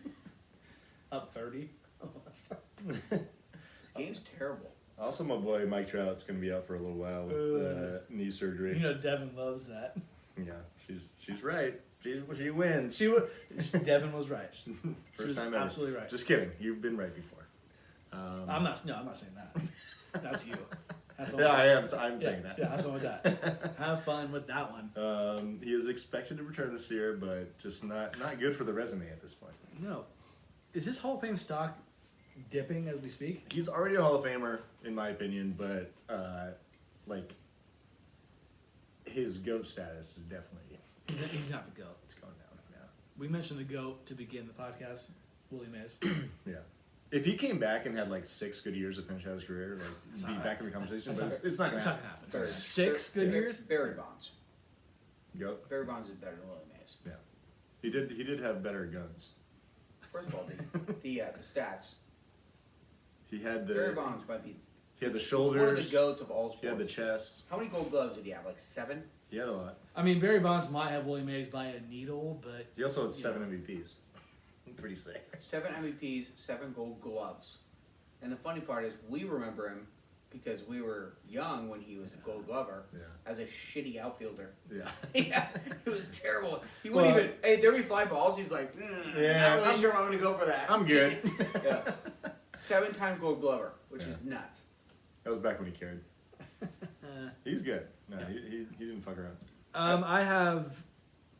Up 30.
This game's terrible.
Also, my boy Mike Trout's going to be out for a little while with knee surgery.
You know Devin loves that.
Yeah, she's right. She wins.
Devin was right. She
First
was
time ever.
absolutely right.
Just kidding. You've been right before.
I'm not saying that. That's you. Have fun
Yeah,
with
I am.
that.
I'm saying that.
Yeah, have fun with that. Have fun with that one.
He is expected to return this year, but just not good for the resume at this point.
No. Is this Hall of Fame stock dipping as we speak?
He's already a Hall of Famer, in my opinion, but like his GOAT status is definitely
He's not the GOAT.
it's going down.
We mentioned the GOAT to begin the podcast, Willie Mays.
Yeah. If he came back and had like 6 good years to finish out his career, like be
not-
back in the conversation,
that's
but
not-
it's not gonna
It's not
happen.
going to happen.
Sorry.
6 good years?
Barry Bonds.
GOAT.
Barry Bonds is better than Willie Mays.
Yeah. He did have better guns.
First of all, the stats.
He had
Barry
the
Bonds might be
he had the
one of
shoulders.
the goats of all sports.
He had the chest.
How many gold gloves did he have? Like 7?
He had a lot.
I mean, Barry Bonds might have Willie Mays by a needle, but
He also had 7 MVPs. Pretty sick.
7 MVPs, 7 gold gloves. And the funny part is, we remember him because we were young when he was a gold glover
Yeah.
as a shitty outfielder.
Yeah.
Yeah, it was terrible. He wouldn't
Well,
even. Hey, there be fly balls. He's like,
Yeah,
not really sure if I'm gonna go for that.
I'm good.
Yeah. 7-time gold glover, which is nuts.
That was back when he cared.
uh,
He's good. No,
Yeah.
he didn't fuck around.
I have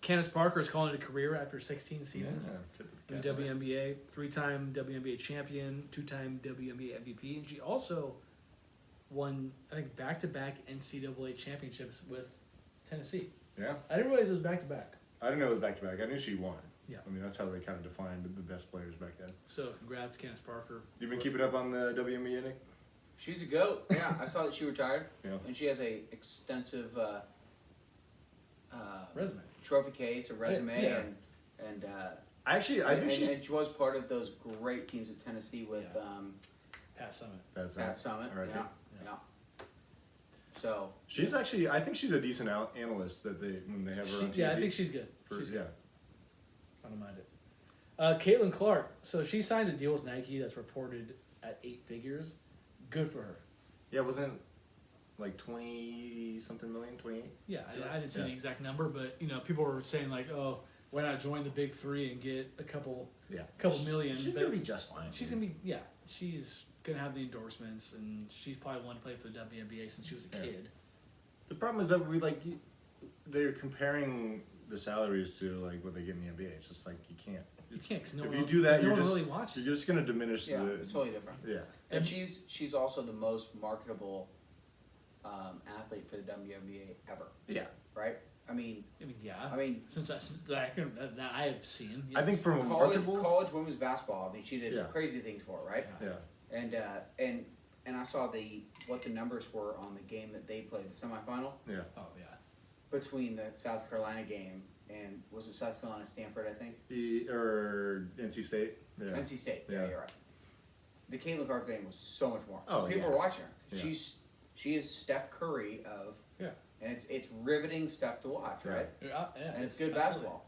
Candace Parker is calling it a career after 16 seasons
Yeah,
in the WNBA, 3-time WNBA champion, 2-time WNBA MVP, and she also won, I think, back-to-back NCAA championships with Tennessee.
Yeah.
I didn't realize it was back-to-back.
I didn't know it was back to back. I knew she won.
Yeah.
I mean, that's how they kind of defined the best players back then.
So congrats, Candace Parker.
You've been keeping up on the WNBA, Nick?
She's a goat. Yeah, I saw that she retired,
Yeah.
and she has a extensive
Resume.
trophy case, a resume,
Yeah.
and
I think she's.
and she was part of those great teams at Tennessee with
Yeah. Pat Summit.
That's
Pat Summit.
All right.
Yeah. So
She's actually. I think she's a decent analyst that when they have her on TV.
Yeah, I think she's good.
For,
She's
yeah.
good. I don't mind it. Caitlin Clark. So she signed a deal with Nike that's reported at 8 figures. Good for her.
Yeah, wasn't it like 20 something million, 28?
Yeah, I didn't see
Yeah.
the exact number, but people were saying like, oh, why not join the big 3 and get a couple million?
She's
But
gonna be just fine.
She's gonna be she's gonna have the endorsements, and she's probably wanted to play for the WNBA since she was a
Yeah.
kid.
The problem is that they're comparing the salaries to like what they get in the NBA. It's just like you can't.
You can't. 'Cause no
If
one,
you do that,
no
you're
one
just
really watches.
you're just gonna diminish
yeah,
the.
it's totally different.
Yeah.
And she's also the most marketable athlete for the WNBA ever,
Yeah.
right? I mean,
since that I have seen.
I think
yes.
from
college women's basketball. I mean, she did
Yeah.
crazy things for it, right?
Yeah.
And I saw what the numbers were on the game that they played, the semifinal
Yeah.
Oh yeah.
between the South Carolina game and was it South Carolina Stanford, I think?
Or NC State. Yeah.
NC State.
Yeah.
Yeah, you're right. The Caitlin Clark game was so much more.
Oh,
People
yeah.
were watching her.
Yeah.
She is Steph Curry of
Yeah.
and it's riveting stuff to watch,
Yeah.
right?
Yeah.
And it's good
absolutely.
basketball.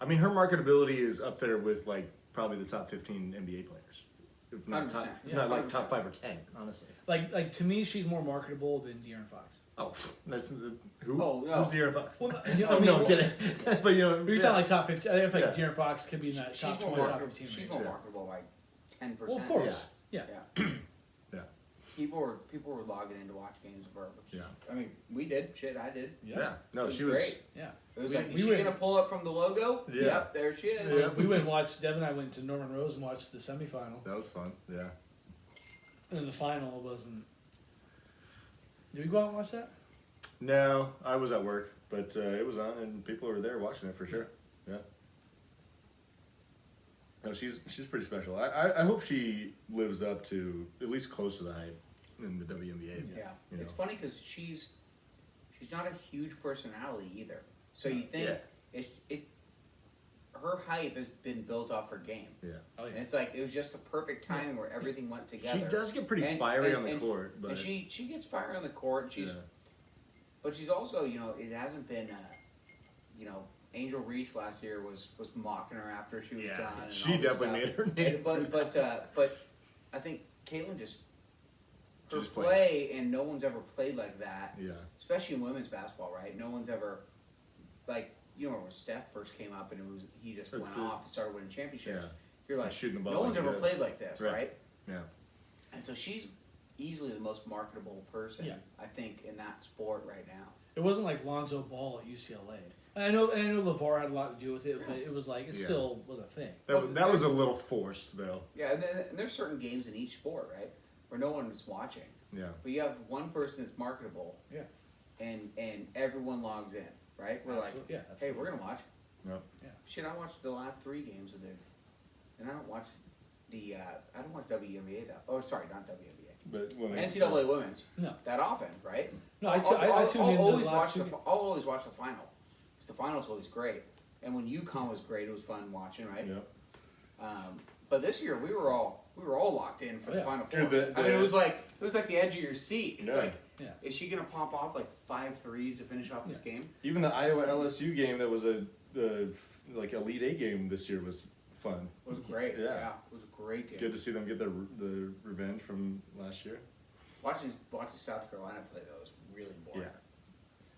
I mean, her marketability is up there with like probably the top 15 NBA players, if not top,
100%.
if not like
100%.
top 5 or 10, honestly.
Like to me, she's more marketable than De'Aaron Fox.
Oh, that's who?
Oh, no.
Who's De'Aaron Fox?
Well,
No, I'm kidding. But
You're talking like top 15. I think
Yeah.
De'Aaron Fox could be in that
She's
top
more
20, top
marketable.
15
She's
range.
more
Yeah.
marketable by 10%.
Well, of course. Yeah.
Yeah.
Yeah.
People were logging in to watch games of her. Which,
Yeah.
I mean, we did. Shit, I did.
Yeah. No,
It
she was.
great.
Yeah.
It was
We-
like,
we
is she
went-
gonna pull up from the logo?
Yeah.
Yep, there she is.
Yeah.
We went and watched. Deb and I went to Norman Rose and watched the semifinal,
That was fun. Yeah.
and then the final wasn't. Did we go out and watch that?
No, I was at work, but it was on, and people were there watching it for sure. Yeah. No, she's pretty special. I hope she lives up to at least close to the hype in the WNBA.
Yeah,
You know.
it's funny because she's not a huge personality either. So you think her hype has been built off her game.
Yeah.
Oh
And
yeah.
it's like it was just the perfect timing where everything went together.
She does get pretty fiery on the court, but
and she gets fiery on the court.
yeah.
But she's also, it hasn't been, Angel Reese last year was mocking her after she was done. And
she
all this
definitely
stuff.
made her name.
But I think Caitlin just
She
her
just plays.
play, and no one's ever played like that.
Yeah.
Especially in women's basketball, right? No one's ever when Steph first came up and he just
That's
went
it.
off and started winning championships.
Yeah.
You're like,
Shooting the ball
no
like
one's
he
ever
does.
played like this,
Right.
right?
Yeah.
And so she's easily the most marketable person,
Yeah.
I think, in that sport right now.
It wasn't like Lonzo Ball at UCLA. And I know LeVar had a lot to do with it, but it was like it
Yeah.
still was a thing.
That was a little forced though.
Yeah, and there's certain games in each sport, right, where no one is watching.
Yeah.
But you have one person that's marketable,
Yeah.
and everyone logs in, right? We're
Absolutely. Yeah,
like, hey,
absolutely.
we're gonna watch.
Yep.
Yeah.
Shit, I watched the last 3 games of and I don't watch I don't watch WNBA that. Oh, sorry, not WNBA.
But when
NCAA women's.
No.
That often, right?
No, I tuned in the
always
last
watch
two.
I'll always watch the final, because the final's always great. And when UConn was great, it was fun watching, right?
Yep.
But this year we were all locked in for the
Yeah.
final four.
Dude,
I mean, it was like the edge of your seat.
Yeah.
Like,
Yeah.
is she gonna pop off like 5 threes to finish off this game?
Even the Iowa LSU game that was a like Elite Eight game this year was fun.
It was great.
Yeah.
Yeah, it was a great game.
Good to see them get the revenge from last year.
Watching South Carolina play though was really boring.
Yeah.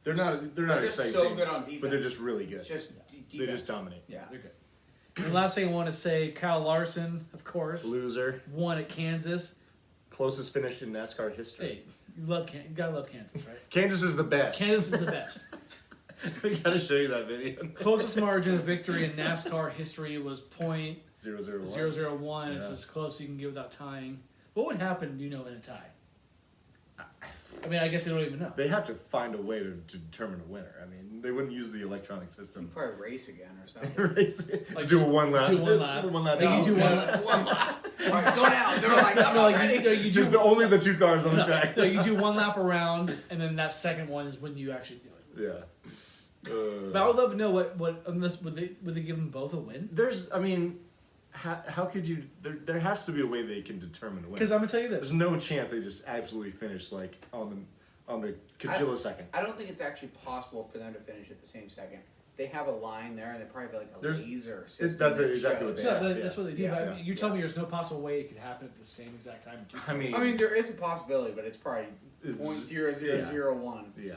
They're not
They're just
exciting,
so good on defense.
but they're just really good.
Just
They
defense.
just dominate.
Yeah, they're good. And the last thing I want to say, Kyle Larson, of course,
Loser.
won at Kansas.
Closest finish in NASCAR history.
Hey, you gotta love Kansas, right?
Kansas is the best.
Kansas is the best.
We gotta show you that video.
Closest margin of victory in NASCAR history was .001.
001.
It's
Yeah.
as close as you can get without tying. What would happen, in a tie? I mean, I guess they don't even know.
They have to find a way to determine a winner. I mean, they wouldn't use the electronic system.
Probably race again or something.
Like do one lap.
Do one lap.
One lap.
Like you do one
No.
lap.
One lap. All right, go down. They're like, I'm
No,
not
like
ready.
you
Just
do,
only the 2 cars on the track.
no, you do one lap around, and then that second one is when you actually do it.
Yeah.
But I would love to know what unless would they give them both a win?
There's, I mean, how could you? There has to be a way they can determine a winner.
Because I'm gonna tell you this.
There's no chance they just absolutely finish like on the kilosecond.
I don't think it's actually possible for them to finish at the same second. They have a line there, and they probably have like a
There's-
laser system.
that's
that
exactly
shows.
what they
Yeah,
have.
that's what they do.
Yeah,
but I
yeah,
mean, you're telling me there's no possible way it could happen at the same exact time.
I mean,
I mean, there is a possibility, but it's probably
It's-
0.0001.
yeah.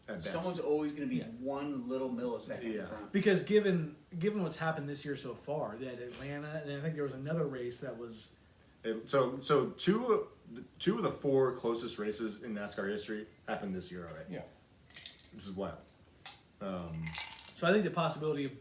At best.
Someone's always going to be
Yeah.
1 little millisecond in
Yeah.
front.
Because given what's happened this year so far, they had Atlanta, and I think there was another race that was
So two of the 4 closest races in NASCAR history happened this year already.
Yeah.
This is wild.
So I think the possibility of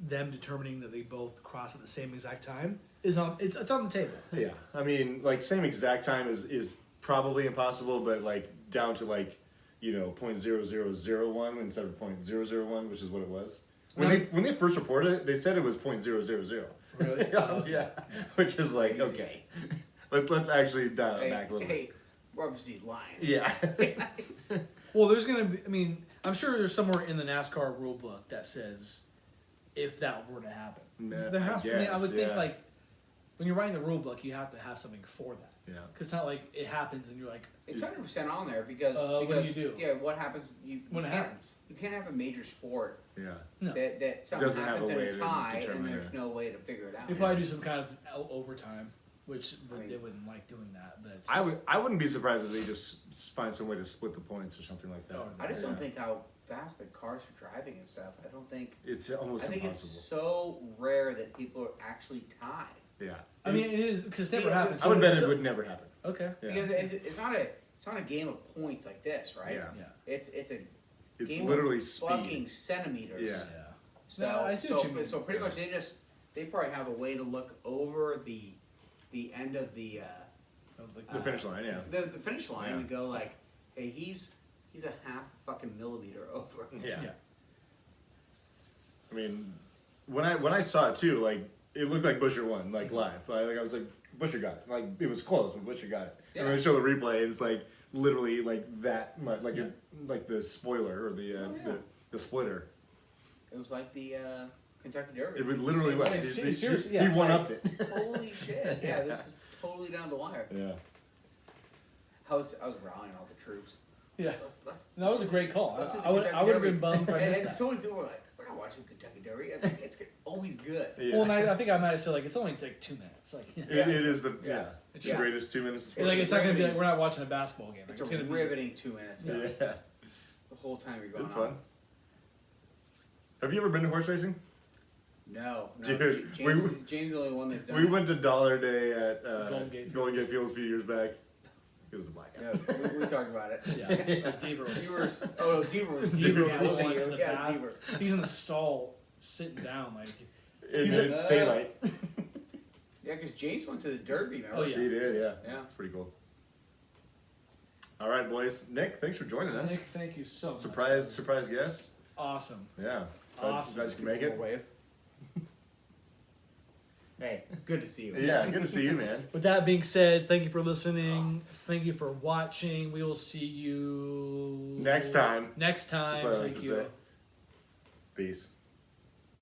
them determining that they both cross at the same exact time is on it's on the table.
Yeah, I mean, like same exact time is probably impossible, but like down to like 0.0001 instead of 0.001, which is what it was. When they first reported it, they said it was 0.000.
Really?
Yeah, which is like
Crazy.
okay, let's actually dial it back a little bit.
Hey, we're obviously lying.
Yeah,
Well, there's gonna be. I mean, I'm sure there's somewhere in the NASCAR rule book that says if that were to happen.
Nah,
There has to. I would think
yeah.
like when you're writing the rule book, you have to have something for that.
yeah.
Because it's not like it happens and you're like,
It's 100% on there because,
What do you do?
Yeah, what happens? You
when it
can't-
happens.
You can't have a major sport
Yeah,
No.
that something
Doesn't have
happens
a
in
way
a
to
tie and
determine,
there's
yeah.
no way to figure it out.
They probably do some kind of overtime, which
I mean-
they wouldn't like doing that. But it's
I wouldn't be surprised if they just find some way to split the points or something like that.
Oh,
I just don't
Yeah.
think how fast the cars are driving and stuff. I don't think.
It's almost
I think it's
impossible.
so rare that people actually tie
Yeah,
I mean, it is because it never
Yeah,
happens.
I would bet
So-
it would never happen.
Okay.
Yeah.
because it's not a game of points like this, right?
Yeah.
Yeah.
It's a
It's
game
literally
of
speed.
fucking centimeters.
Yeah.
Yeah.
So,
No, I see what you mean.
so pretty much they probably have a way to look over the end of the
The finish line, yeah.
the finish line
Yeah.
and go like, hey, he's He's a half fucking millimeter over.
Yeah.
Yeah.
I mean, when I saw it too, like it looked like Busher won, like live. I was like, Busher got it. Like it was close, but Busher got it.
Yeah.
And when they show the replay, it's like literally like that much, like
Yeah.
like the spoiler or the splitter.
It was like the Kentucky Derby.
It was literally was.
Seriously,
He
yeah.
one upped it.
Holy shit! Yeah, this is totally down the wire.
Yeah.
I was rallying all the troops.
Yeah.
Let's
No, that was a great call.
let's do the
I would
Kentucky
have been
Derby.
bummed if I missed
And
that.
so many people were like, "We're not watching Kentucky Derby. It's always good."
Yeah.
Well, and I think I might have said like it's only like 2 minutes. Like,
It is the
It's
the
yeah.
greatest 2 minutes. Of sports.
like it's not gonna be like we're not watching a basketball game. Like,
It's
gonna
a
be
riveting 2 minutes.
Yeah.
The whole time you're going
It's
on.
fun. Have you ever been to horse racing?
No,
Dude,
James the only one that's done.
We went to Dollar Day at
Golden Gate
Fields a few years back. It was a blackout.
Yeah, we talked about it.
Yeah, like Deaver was.
Deaver was
Deaver was
yeah,
the one in the
yeah,
bath.
Deaver.
He's in the stall sitting down like.
And
He's
it's daylight.
Yeah, because James went to the Derby, remember?
Oh, yeah.
He did, yeah.
Yeah.
It's pretty cool. All right, boys. Nick, thanks for joining us.
Nick, thank you so much.
Surprise guest.
Awesome.
Yeah.
Awesome.
Glad you can make it.
Wave. Hey, good to see you.
Yeah, good to see you, man.
With that being said, thank you for listening. Thank you for watching. We will see you
Next time.
Next
That's
time.
what I like
Thank
to
you.
say. Peace.